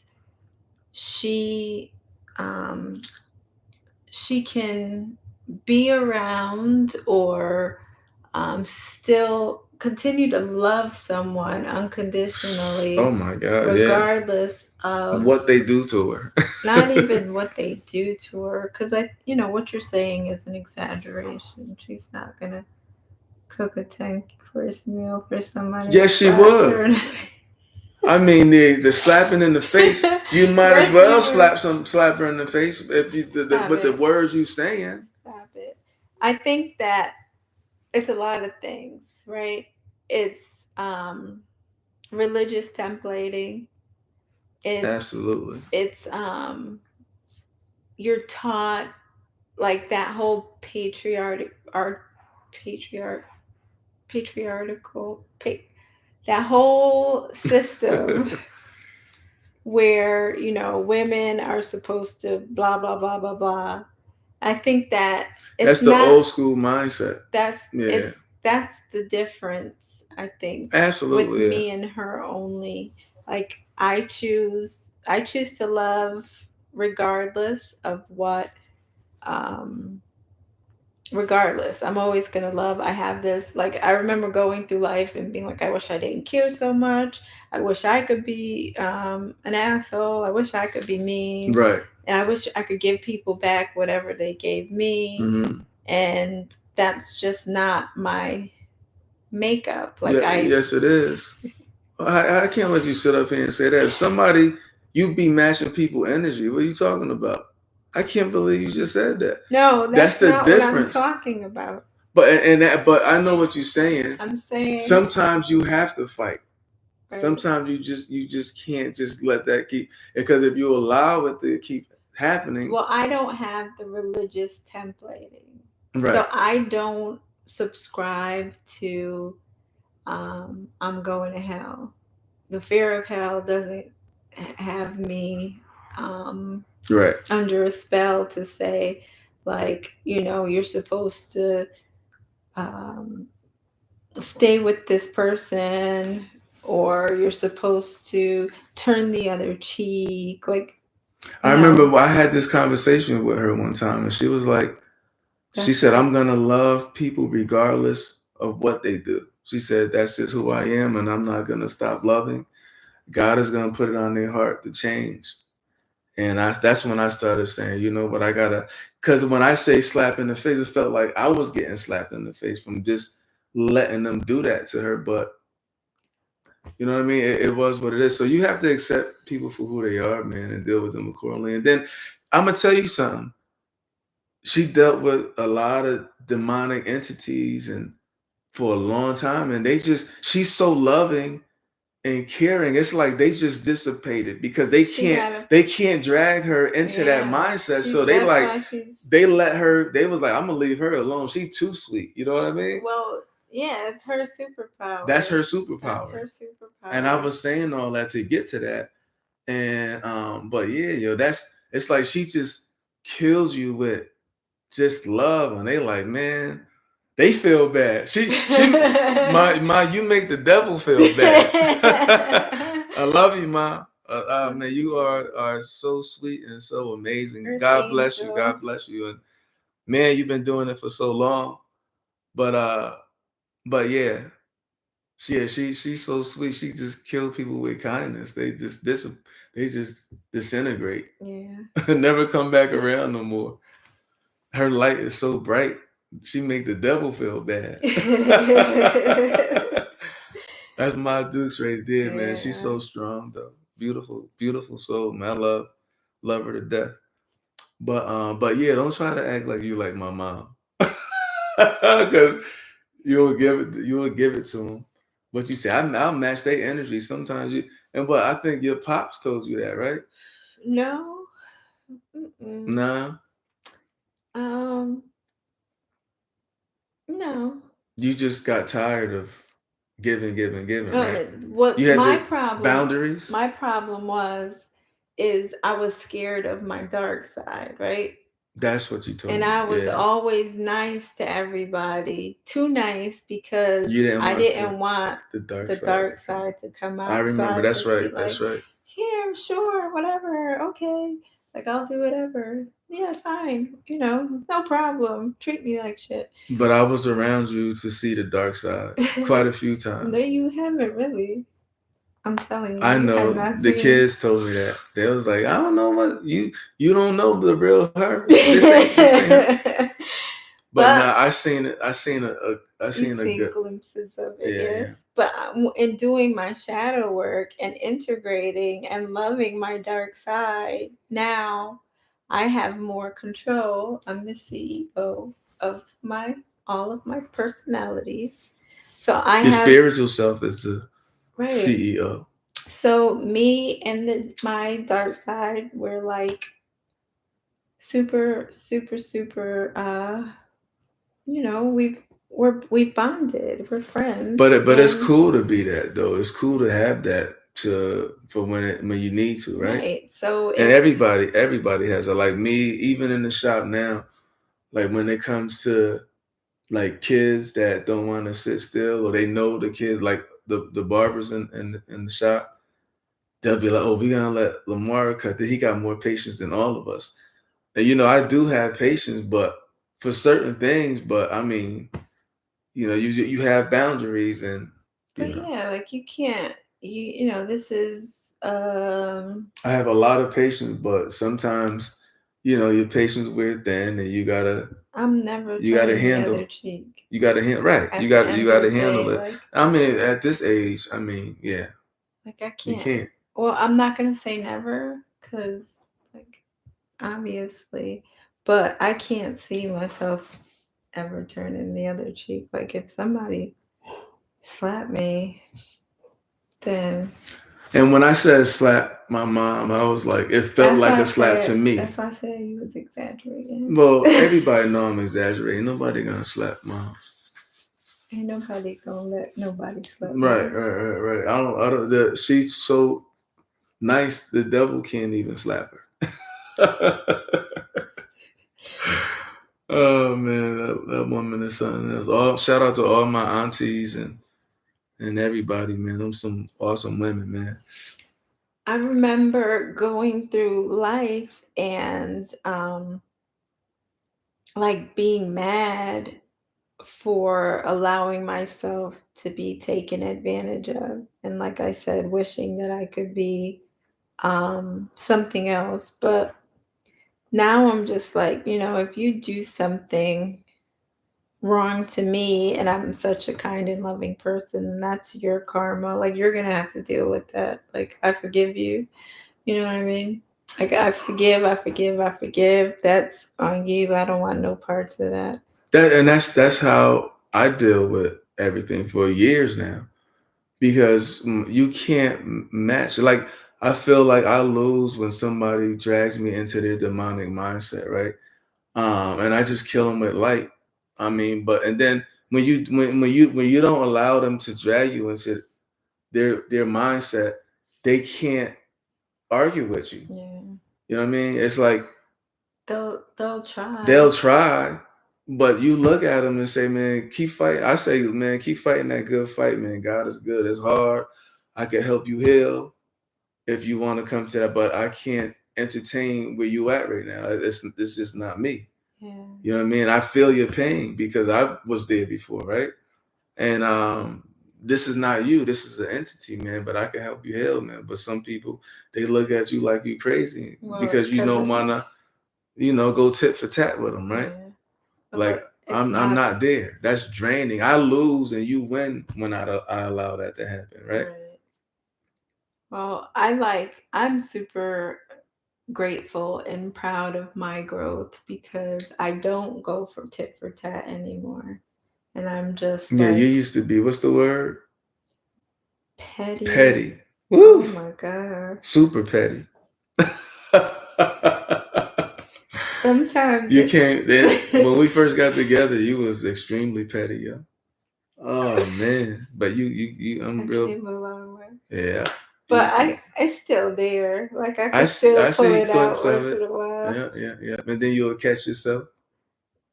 she, um, she can be around or still continue to love someone oh unconditionally, my God, yeah, regardless of what they do to her. not even what they do to her. Because what you're saying is an exaggeration. She's not gonna cook a 10 course meal for somebody Yes, that she slaps her would. in the face. I mean, the slapping in the face. You might as First well you were slap her in the face, if stop with the it, words you saying. stop it. I think that it's a lot of things, right? It's religious templating. It's Absolutely. it's you're taught like that whole art patriarch patriarchal pa- that whole system where women are supposed to blah blah blah blah blah. I think that it's That's the not old school mindset. that's Yeah. it's that's the difference. I think with Absolutely. Yeah. me and her only, like I choose to love regardless of what, um regardless. I'm always gonna love. I have this, like, I remember going through life and being like, I wish I didn't care so much. I wish I could be an asshole. I wish I could be mean. Right. And I wish I could give people back whatever they gave me. Mm-hmm. And that's just not my makeup. Like, Yeah. I, Yes, it is. I can't let you sit up here and say that. If somebody, you be matching people energy. What are you talking about? I can't believe you just said that. no, That's that's the not what I'm difference. talking about. But I know what you're saying. I'm saying, Sometimes you have to fight. right. Sometimes you just can't just let that keep, because if you allow it to keep happening, Well, I don't have the religious templating. So right, I don't subscribe to, I'm going to hell. The fear of hell doesn't have me, um, right. under a spell to say, like, you're supposed to, um, stay with this person, or you're supposed to turn the other cheek. Like, I no, remember I had this conversation with her one time, and she was like, she that's said, not. "I'm gonna love people regardless of what they do." She said, "That's just who I am, and I'm not gonna stop loving. God is gonna put it on their heart to change." And that's when I started saying, you know what, I gotta, because when I say slap in the face, it felt like I was getting slapped in the face from just letting them do that to her. But you know what I mean? It was what it is. So you have to accept people for who they are, man, and deal with them accordingly. And then I'm gonna tell you something. She dealt with a lot of demonic entities and for a long time, and she's so loving and caring. It's like they just dissipated because they She can't got a, they can't drag her into that yeah. mindset. She. So That's why she's. they let her. They was like, I'm gonna leave her alone. She too sweet. You know what I mean? Well, yeah, it's her That's superpower. her That's superpower. her And I superpower. was saying all that to get to that. And but yeah, yo, it's like she just kills you with just love, and they like, man, they feel bad. My you make the devil feel bad. I love you, ma. Man, you are so sweet and so amazing. Earth God bless you. angel. God bless you. And man, you've been doing it for so long. But yeah, she's so sweet. She just kills people with kindness. They just disintegrate. Yeah. Never come back around no more. Her light is so bright. She make the devil feel bad. That's my Dukes right there, man. She's Yeah. so strong though. Beautiful, beautiful soul, man. I love her to death. But yeah, don't try to act like you like my mom. Cause you'll give it to them. But you say I'll match their energy. Sometimes but I think your pops told you that, right? No. Mm-mm. Nah. Um. No. You just got tired of giving, Uh, right? what You had my the problem? boundaries. My problem is I was scared of my dark side, right? That's what you told And me. I was Yeah. always nice to everybody, too nice, because You didn't I want didn't want the dark the side dark to come. side to come I out. So remember. I That's just be right. like, That's right. here, sure, whatever, okay. Like, I'll do whatever. Yeah, fine. No problem. Treat me like shit. But I was around you to see the dark side quite a few No, times. you haven't really. I'm telling you, I you have know not the seen. kids told me that. They was like, I don't know what you don't know the real her. This ain't her. But But nah, I you've seen a seen good. glimpses of it, Yeah, yes. yeah. But in doing my shadow work and integrating and loving my dark side, now I have more control. I'm the CEO of my all of my personalities. So I Your have, spiritual self is the right. CEO. So me and my dark side, we're like super, super, super. We bonded. We're friends, But it's and cool to be that though. It's cool to have that to for when you need to, right? right. So And if everybody has it. Like me, even in the shop now, like when it comes to like kids that don't want to sit still or they know the kids like the barbers in the shop, they'll be like, oh, we're gonna let Lamar cut. He got more patience than all of us. And I do have patience, but for certain things, but I mean, you have boundaries and you but know. yeah, like you can't this is I have a lot of patience, but sometimes, your patience wears thin and I'm never you gotta turning the handle other cheek you gotta handle right. at the You end of gotta the handle day. it. I mean, at this age, I mean, yeah, Like I you can't. can't. Well, I'm not gonna say never, cause like obviously, but I can't see myself ever turning the other cheek. Like if somebody slapped me, then And when I said slap my mom, I was like, it felt that's like why I a slap to said me. that's why I said you was exaggerating. Well, everybody know I'm exaggerating. Nobody gonna slap mom. Ain't nobody gonna let nobody slap Right, mom. right, right, right. I don't. She's so nice. The devil can't even slap her. Oh man, that woman is something else. All shout out to all my aunties and everybody, man. Them some awesome women, man. I remember going through life and like being mad for allowing myself to be taken advantage of, and like I said, wishing that I could be something else. But now I'm just like, if you do something wrong to me and I'm such a kind and loving person, that's your karma. Like you're gonna have to deal with that. Like I forgive you. You know what I mean? Like I forgive, I forgive, I forgive. That's on you. I don't want no parts of that. That's how I deal with everything for years now because you can't match. Like I feel like I lose when somebody drags me into their demonic mindset, right? And I just kill them with light. I mean, but and then when you don't allow them to drag you into their mindset, they can't argue with you. Yeah. You know what I mean? It's like They'll try. they'll try, but you look at them and say, "Man, keep fighting." I say, "Man, keep fighting that good fight, man. God is good. It's hard. I can help you heal if you want to come to that, but I can't entertain where you at right now. It's just not me. Yeah. You know what I mean? I feel your pain because I was there before, right? And this is not you. This is an entity, man. But I can help you heal, man. But some people they look at you like you crazy Well, because you because don't it's wanna, go tit for tat with them, right? yeah. Like But it's I'm not not there. That's draining. I lose and you win when I allow that to happen, right? right. Well, I'm super grateful and proud of my growth because I don't go for tit for tat anymore. And I'm just Yeah, you like used to be. What's the word? petty. Petty. Oh Woo! my God. Super petty. Sometimes You it's can't. Then when we first got together, you was extremely petty, yo. Oh man, but I I'm real. came a long way. Yeah, But it's still there. Like I could I still pull see it out glimpses once of it. in a while. Yeah, yeah, yeah. And then you'll catch yourself.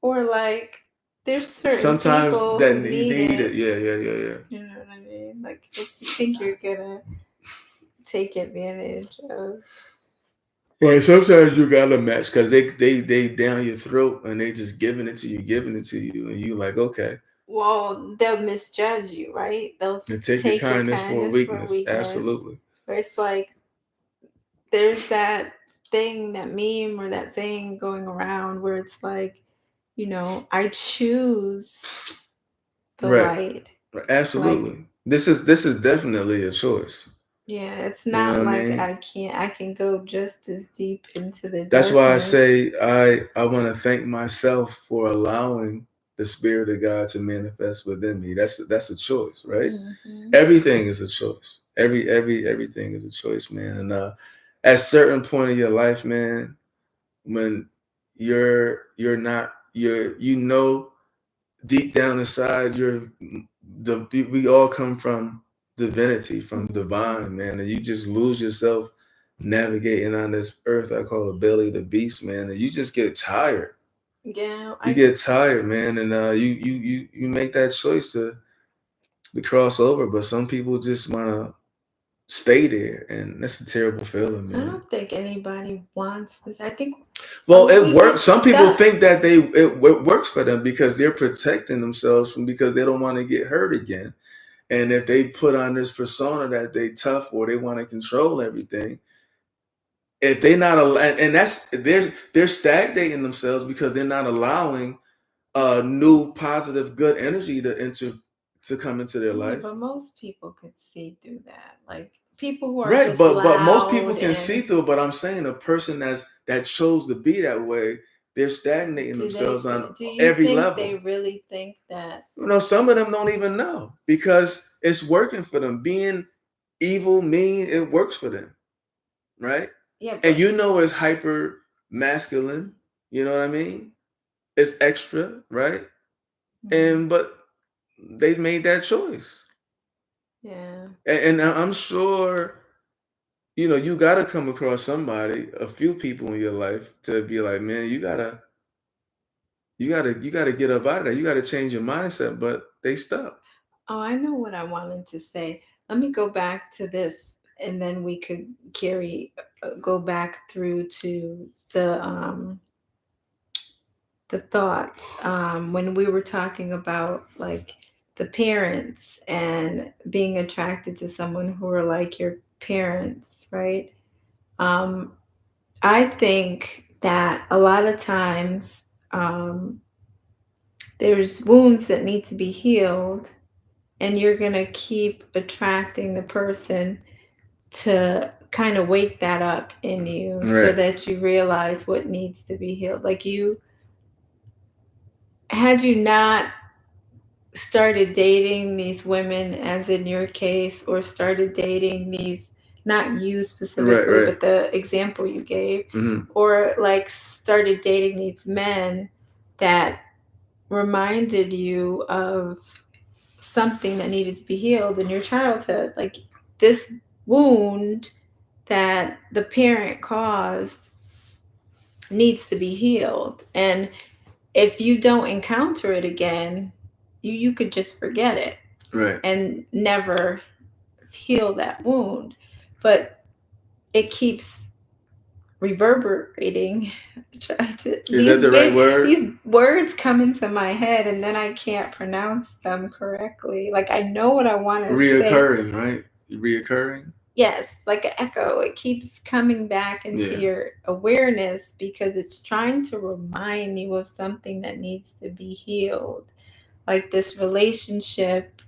Or like there's certain Sometimes people that who you need need it. it. Yeah, yeah, yeah, yeah. You know what I mean? Like if you think you're gonna take advantage of. Right. Sometimes you gotta match because they down your throat and they just giving it to you, and you like okay, Well, they'll misjudge you, right? They'll and take your take your kindness for kindness for weakness. weakness. Absolutely. Where it's like there's that thing, that meme or that thing going around where it's like, I choose the Right. light. Like, Absolutely. This is definitely a choice. yeah, it's You know not what I like mean? I can go just as deep into the That's why I darkness. say I want to thank myself for allowing the spirit of God to manifest within me. That's a choice, right? Hmm. Everything is a choice. Everything is a choice, man. And at certain point in your life, man, when you're not you're you know deep down inside we all come from divinity, from Mhm. divine, man, and you just lose yourself navigating on this earth I call the belly of the beast, man, and you just get tired. Yeah, You get tired, man, and you make that choice to cross over, but some people just want to stay there, and that's a terrible feeling, I man. don't think anybody wants this. I think Well, it we works. get Some people stuck. think that it works for them because they're protecting themselves from because they don't want to get hurt again. And if they put on this persona that they tough or they want to control everything, if they not and that's they're stagnating themselves because they're not allowing new positive good energy to come into their Yeah, life. but most people could see through that. Like people who are Right, just but most people loud can see and through it. But I'm saying a person that chose to be that way, they're stagnating themselves on do you every think they level. really think that? Some of them don't even know because it's working for them. Being evil, mean, it works for them, right? Yeah, And but it's hyper masculine. You know what I mean? It's extra, right? mhm, And but they made that choice, yeah. and I'm sure you got to come across somebody, a few people in your life to be like, man, you gotta get up out of there. You gotta change your mindset, but they stuck. Oh, I know what I wanted to say. Let me go back to this, and then we could go back through to the thoughts when we were talking about like the parents and being attracted to someone who are like your parents, right? Um, I think that a lot of times um, there's wounds that need to be healed, and you're going to keep attracting the person to kind of wake that up in you so Right, that you realize what needs to be healed. Like had you not started dating these women, as in your case, or started dating these, not you right, specifically, right. but the example you gave, Hmm. or like started dating these men that reminded you of something that needed to be healed in your childhood, like this wound that the parent caused needs to be healed. And if you don't encounter it again, you could just forget it Right. and never heal that wound. But it keeps reverberating. Is that the right word? These words come into my head and then I can't pronounce them correctly. Like I know what I want to say. Reoccurring, right? Reoccurring. Yes, like an echo. It keeps coming back into Yeah. your awareness because it's trying to remind you of something that needs to be healed. Like this relationship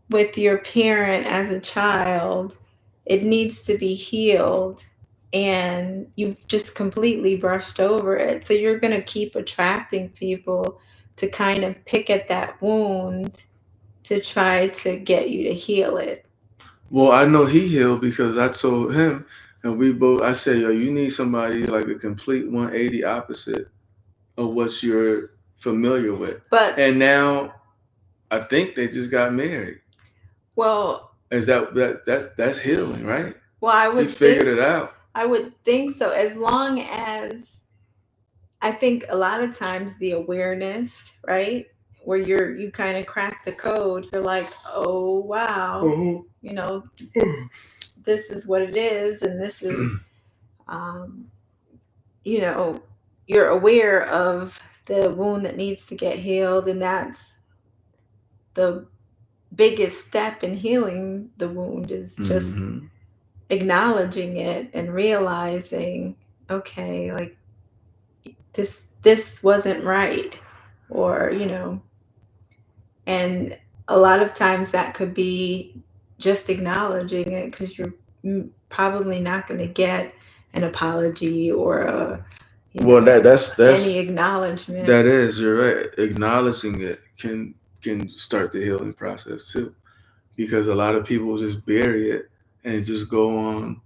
with your parent as a child, it needs to be healed. And you've just completely brushed over it. So you're going to keep attracting people to kind of pick at that wound to try to get you to heal it. Well, I know he healed because I told him, and we both. I said, yo, you need somebody like a complete 180 opposite of what you're familiar with. But, And now I think they just got married. well, Is that's healing, right? well, He figured it out. I would think so. As long as I think a lot of times the awareness, right? Where you kind of crack the code, you're like, oh wow, Uh-huh. you know, this is what it is, and this is, um, you know, you're aware of the wound that needs to get healed, and that's the biggest step in healing the wound is just Mm-hmm. acknowledging it and realizing, okay, like this wasn't right, or and a lot of times that could be just acknowledging it because you're probably not going to get an apology or Well, any acknowledgement. you're right. Acknowledging it can start the healing process too. because a lot of people just bury it and just go on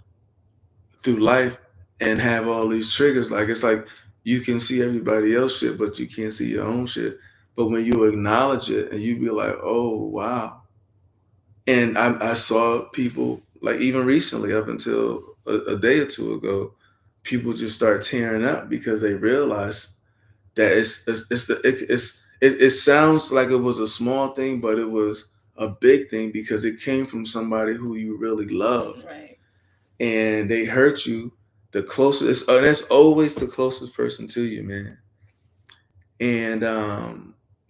through life and have all these triggers. Like it's like you can see everybody else shit, but you can't see your own shit. But when you acknowledge it and you be like, oh wow. And I saw people like even recently, up until a day or two ago, people just start tearing up because they realize that it sounds like it was a small thing, but it was a big thing because it came from somebody who you really loved, Right. and they hurt you. The closest, and that's always the closest person to you, man. And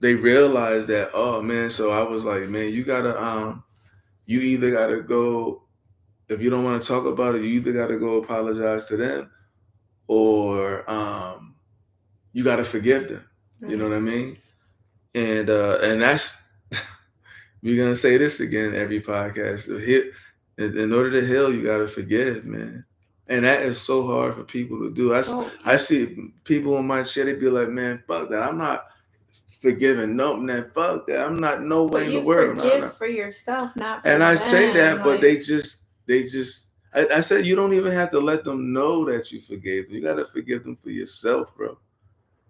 they realized that, oh man. So I was like, man, you either gotta go, if you don't want to talk about it, you either gotta go apologize to them, or you gotta forgive them. You know Right. what I mean? And that's we're gonna say this again every podcast. In order to heal, you gotta forgive, man. And that is so hard for people to do. Well, I see people in my shit, they be like, man, fuck that. I'm not forgiving. No, man, fuck that. I'm not no way but in the you world. No, forgive no. for yourself, not for And I say them. that, but Like, I said you don't even have to let them know that you forgave them. You gotta forgive them for yourself, bro.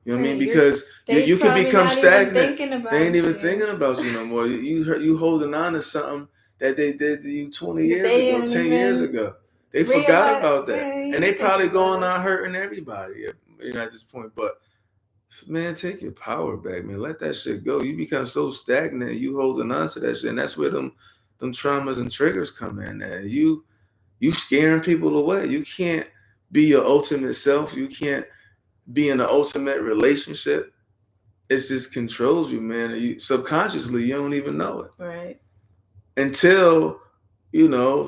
You know what I mean? right, Because they you can probably become not even stagnant. thinking They ain't about even you. thinking about you no more. You holding on to something that they did to you 20 That years they ago, don't 10 years even ago. They forgot realize. about that, Man, and you they think probably about going it. on hurting everybody. At this point, but man, take your power back, man. Let that shit go. You become so stagnant. You holding on to that shit, and that's where them traumas and triggers come in. And you scaring people away. You can't be your ultimate self. You can't be in an ultimate relationship. It just controls you, man. And you subconsciously you don't even know it Right. until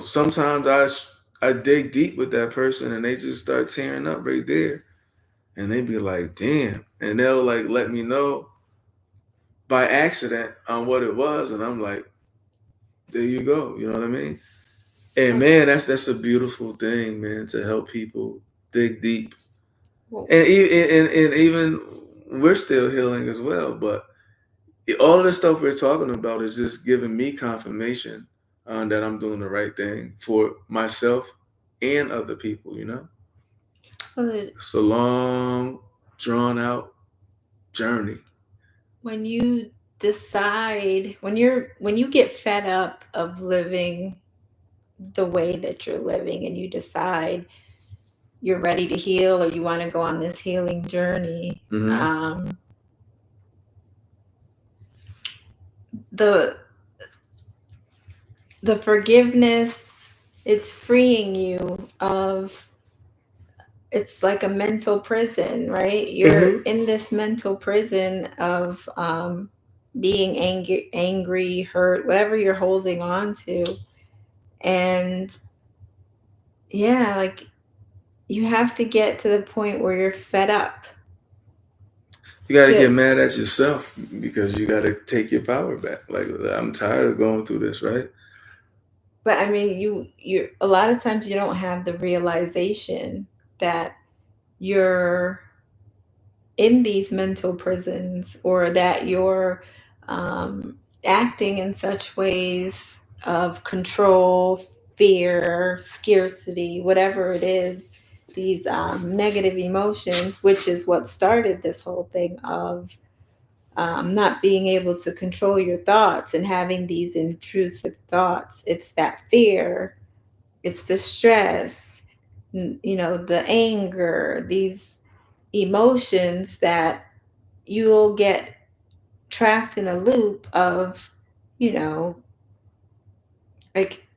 Sometimes I dig deep with that person, and they just start tearing up right there, and they be like, "Damn," and they'll like let me know by accident on what it was, and I'm like, "There you go." You know what I mean? And Well, man, that's a beautiful thing, man, to help people dig deep, well, and even we're still healing as well, but all of the stuff we're talking about is just giving me confirmation that I'm doing the right thing for myself and other people. well, It's a long, drawn out journey. when you decide, when you get fed up of living the way that you're living, and you decide you're ready to heal, or you want to go on this healing journey, Mm-hmm. the the forgiveness, it's freeing you of, it's like a mental prison, right? You're Mm-hmm. in this mental prison of being angry, hurt, whatever you're holding on to. And yeah, like, you have to get to the point where you're fed up You got to to, get mad at yourself because you got to take your power back. Like, I'm tired of going through this, right? but I mean, you a lot of times you don't have the realization that you're in these mental prisons, or that you're um, acting in such ways of control, fear, scarcity, whatever it is, these negative emotions, which is what started this whole thing of not being able to control your thoughts and having these intrusive thoughts. It's that fear, it's the stress, the anger, these emotions that you'll get trapped in a loop of, you know, like,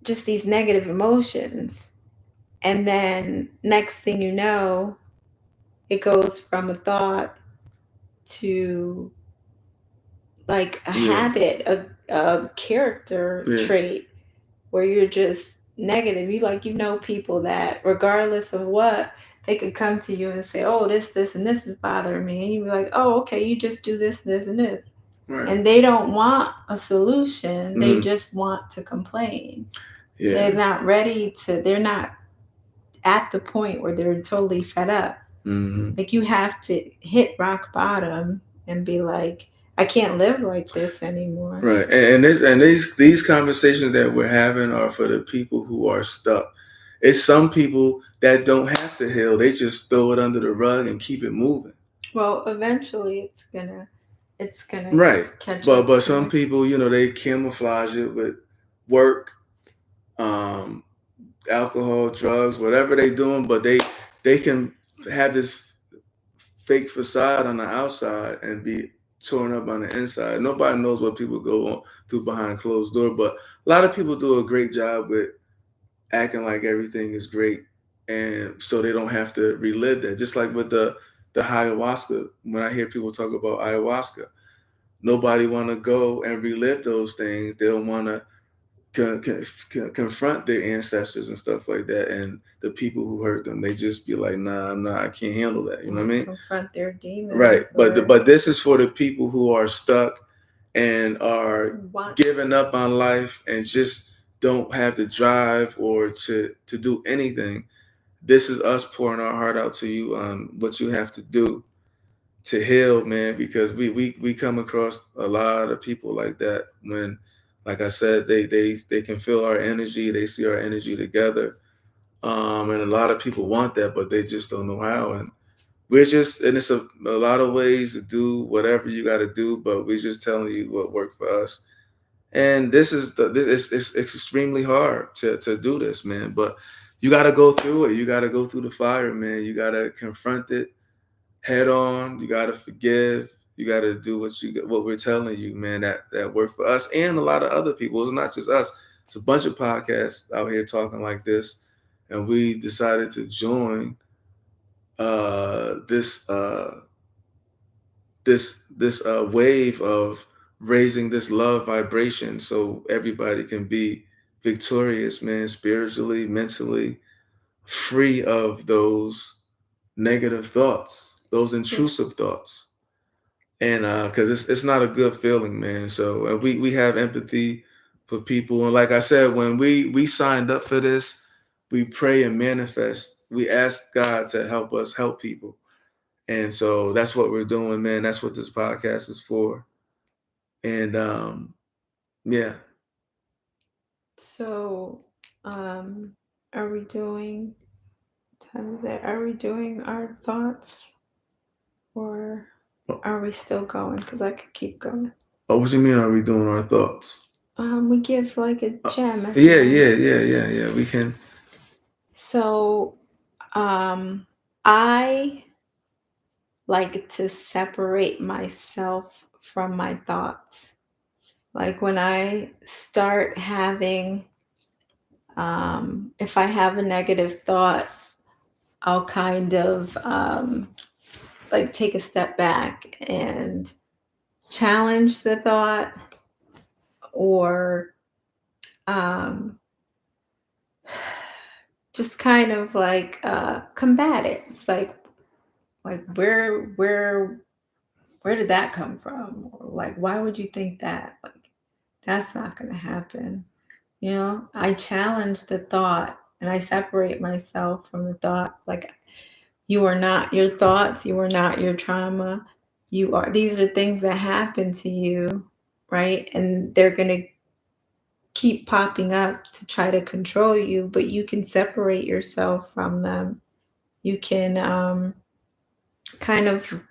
just these negative emotions. And then next thing you know, it goes from a thought to like a Yeah. habit, a character Yeah. trait, where you're just negative. People that regardless of what, they could come to you and say, oh, this, and this is bothering me. And you'd be like, oh, okay, you just do this, and this. Right. And they don't want a solution. They Mm-hmm. just want to complain. Yeah. They're not at the point where they're totally fed up. Mm-hmm. Like, you have to hit rock bottom and be like, I can't live like this anymore. Right, and these conversations that we're having are for the people who are stuck. It's some people that don't have to heal; they just throw it under the rug and keep it moving. Well, eventually it's gonna Right, catch but up to some me. people, they camouflage it with work, um, alcohol, drugs, whatever they doing, but they can have this fake facade on the outside and be torn up on the inside. Nobody knows what people go on through behind closed door, but a lot of people do a great job with acting like everything is great, and so they don't have to relive that. Just like with the ayahuasca, when I hear people talk about ayahuasca, nobody want to go and relive those things. They don't want to confront their ancestors and stuff like that, and the people who hurt them. They just be like, nah, I'm not, I can't handle that. You know what I mean? Confront their Right, demons but or but this is for the people who are stuck and are want. giving up on life and just don't have the drive or to do anything. This is us pouring our heart out to you on what you have to do to heal, man, because we come across a lot of people like that. When, like I said, they can feel our energy, they see our energy together, and a lot of people want that, but they just don't know how. And we're just, and it's a lot of ways to do whatever you got to do, but we're just telling you what worked for us. And it's extremely hard to do this, man. But you got to go through it. You got to go through the fire, man. You got to confront it head on. You got to forgive. You got to do what we're telling you, man. That worked for us and a lot of other people. It's not just us. It's a bunch of podcasts out here talking like this, and we decided to join this wave of raising this love vibration so everybody can be victorious, man, spiritually, mentally, free of those negative thoughts, those Yeah. intrusive thoughts. And because it's not a good feeling, man. So we have empathy for people, and like I said, when we signed up for this, we pray and manifest. We ask God to help us help people, and so that's what we're doing, man. That's what this podcast is for. And yeah. So, um, are we doing? What time is it? Are we doing our thoughts, or are we still going? Because I could keep going. Oh, what you mean? Are we doing our thoughts? We give like a gem at the Yeah, end. yeah. We can. So, um, I like to separate myself from my thoughts. Like when I start having, if I have a negative thought, I'll kind of like take a step back and challenge the thought or um, just kind of like combat it. It's like where did that come from? Or like why would you think that? Like that's not going to happen. You know, I challenge the thought and I separate myself from the thought. Like you are not your thoughts, you are not your trauma. You are these are things that happen to you, right? And they're going to keep popping up to try to control you, but you can separate yourself from them. You can kind of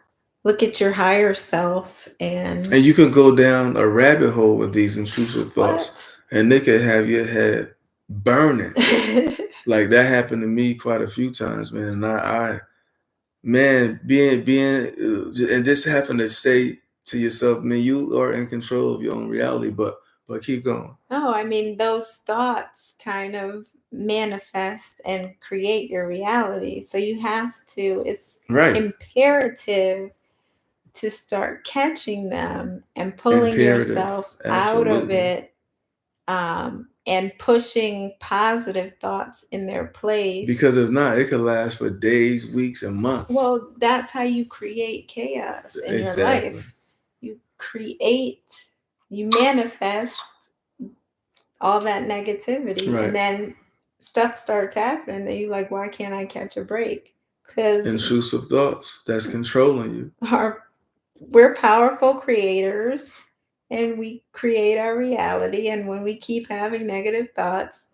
look at your higher self and And you can go down a rabbit hole with these intrusive what? thoughts, and they could have your head burning. Like that happened to me quite a few times, man. And I man, being, and just having to say to yourself, man, you are in control of your own reality. But keep going. No, I mean, those thoughts kind of manifest and create your reality. So you have to, it's Right. imperative to start catching them and pulling Imperative. yourself out of Absolutely. it and pushing positive thoughts in their place. Because if not, it could last for days, weeks, and months. Well, that's how you create chaos in your life. Exactly. You create, you manifest all that negativity, and Right. then stuff starts happening that you like, why can't I catch a break? Because Intrusive thoughts that's controlling you. our we're powerful creators and we create our reality. And when we keep having negative thoughts,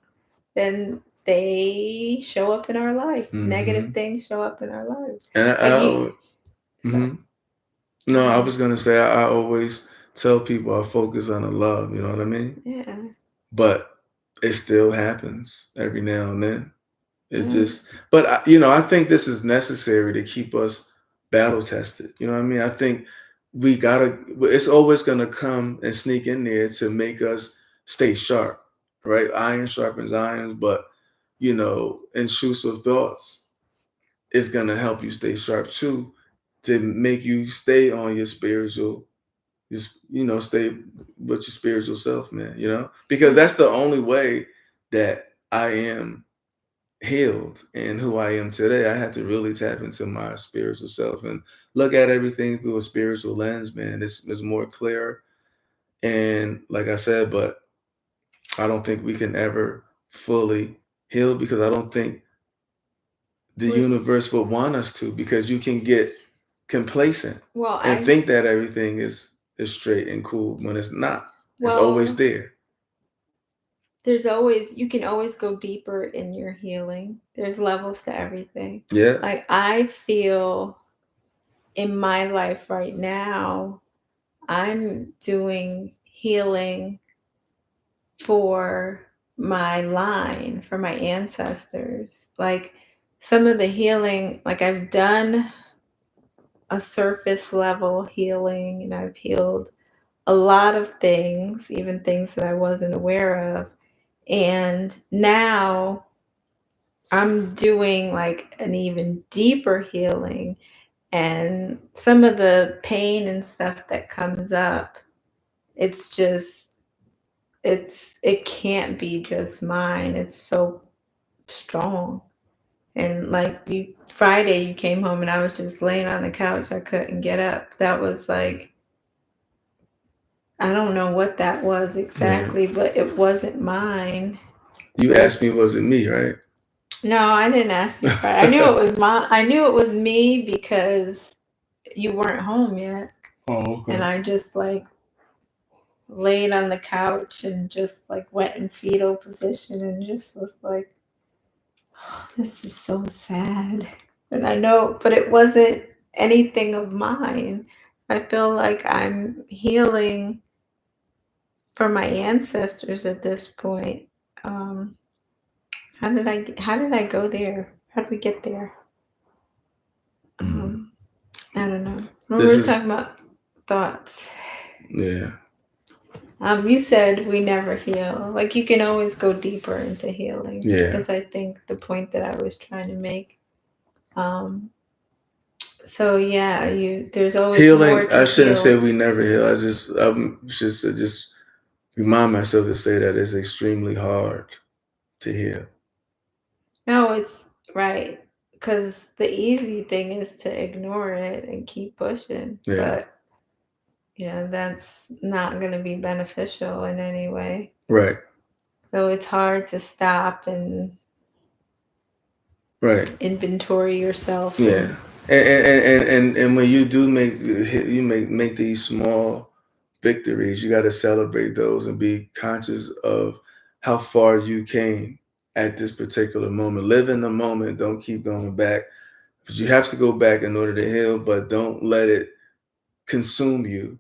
then they show up in our life. Negative Mm-hmm. things show up in our life. And Like you, sorry, mm-hmm. go No, I ahead. was gonna say I always tell people I focus on the love. You know what I mean? Yeah. But it still happens every now and then. It Yeah. just, but you know, I think this is necessary to keep us battle tested. You know what I mean? I think we gotta. It's always gonna come and sneak in there to make us stay sharp, right? Iron sharpens iron, but you know, intrusive thoughts is gonna help you stay sharp too, to make you stay on your spiritual, just you know, stay with your spiritual self, man. You know, because Yeah. that's the only way that I am healed and who I am today. I had to really tap into my spiritual self and look at everything through a spiritual lens, man. It's more clear. And like I said, but I don't think we can ever fully heal because I don't think the We're universe would want us to, because you can get complacent well. and I think that everything is straight and cool when it's not. It's always well. there. There's always you can always go deeper in your healing. There's levels to everything. Yeah. Like I feel in my life right now, I'm doing healing for my line, for my ancestors. Like some of the healing, like I've done a surface level healing and I've healed a lot of things, even things that I wasn't aware of. And now I'm doing like an even deeper healing, and some of the pain and stuff that comes up, it's just it can't be just mine. It's so strong. And like you Friday you came home and I was just laying on the couch. I couldn't get up. That was like I don't know what that was Yeah. exactly, but it wasn't mine. You But asked me, was it me, right? no, I didn't ask you Friday. I knew it was I knew it was me because you weren't home yet. Oh, And okay. I just like laid on the couch and just like went in fetal position and just was like, oh, this is so sad. And I know, but it wasn't anything of mine. I feel like I'm healing for my ancestors at this point. Um, how did I go there? How did we get there? Mm. Um, I don't know. When we This were is, talking about thoughts, yeah, you said we never heal. Like you can always go deeper into healing. yeah. Is I think the point that I was trying to make. Um, so yeah, you there's always more Healing, to I shouldn't heal. say we never heal. I should just remind myself to say that it's extremely hard to heal. No, it's right because the easy thing is to ignore it and keep pushing, Yeah, but that's not going to be beneficial in any way. right, So it's hard to stop and right. inventory yourself Yeah, and and when you do make these small victories, you got to celebrate those and be conscious of how far you came at this particular moment. Live in the moment. Don't keep going back. Because you have to go back in order to heal, but don't let it consume you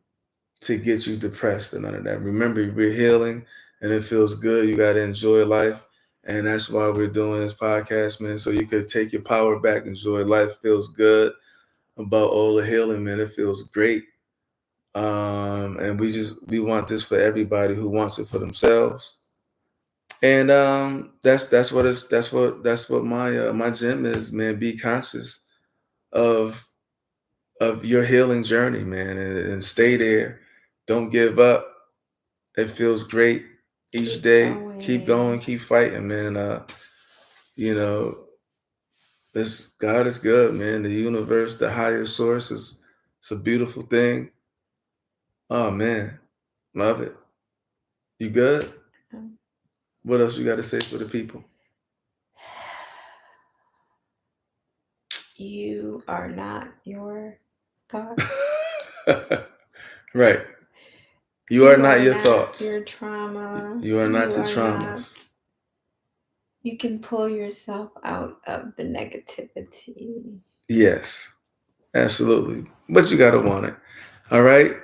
to get you depressed and none of that. Remember, we're healing and it feels good. You got to enjoy life. And that's why we're doing this podcast, man. So you could take your power back, enjoy life. Feels good about all the healing, man. It feels great. And we want this for everybody who wants it for themselves. And that's what my gym is, man. Be conscious of your healing journey, man, and stay there. Don't give up. It feels great each keep day. Keep going. going, keep fighting, man. You know, this God is good, man. The universe, the higher source is it's a beautiful thing. Oh man, love it. You good? What else you got to say for the people? You are not your thoughts. Right. You are You not are your not thoughts. your trauma. You are You not your are not. traumas. You can pull yourself out of the negativity. Yes, absolutely. But you gotta want it. All right.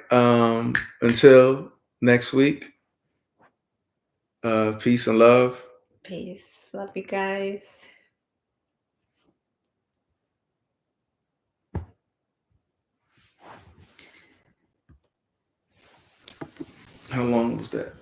Until next week. Peace and love. Peace. Love you guys. How long was that?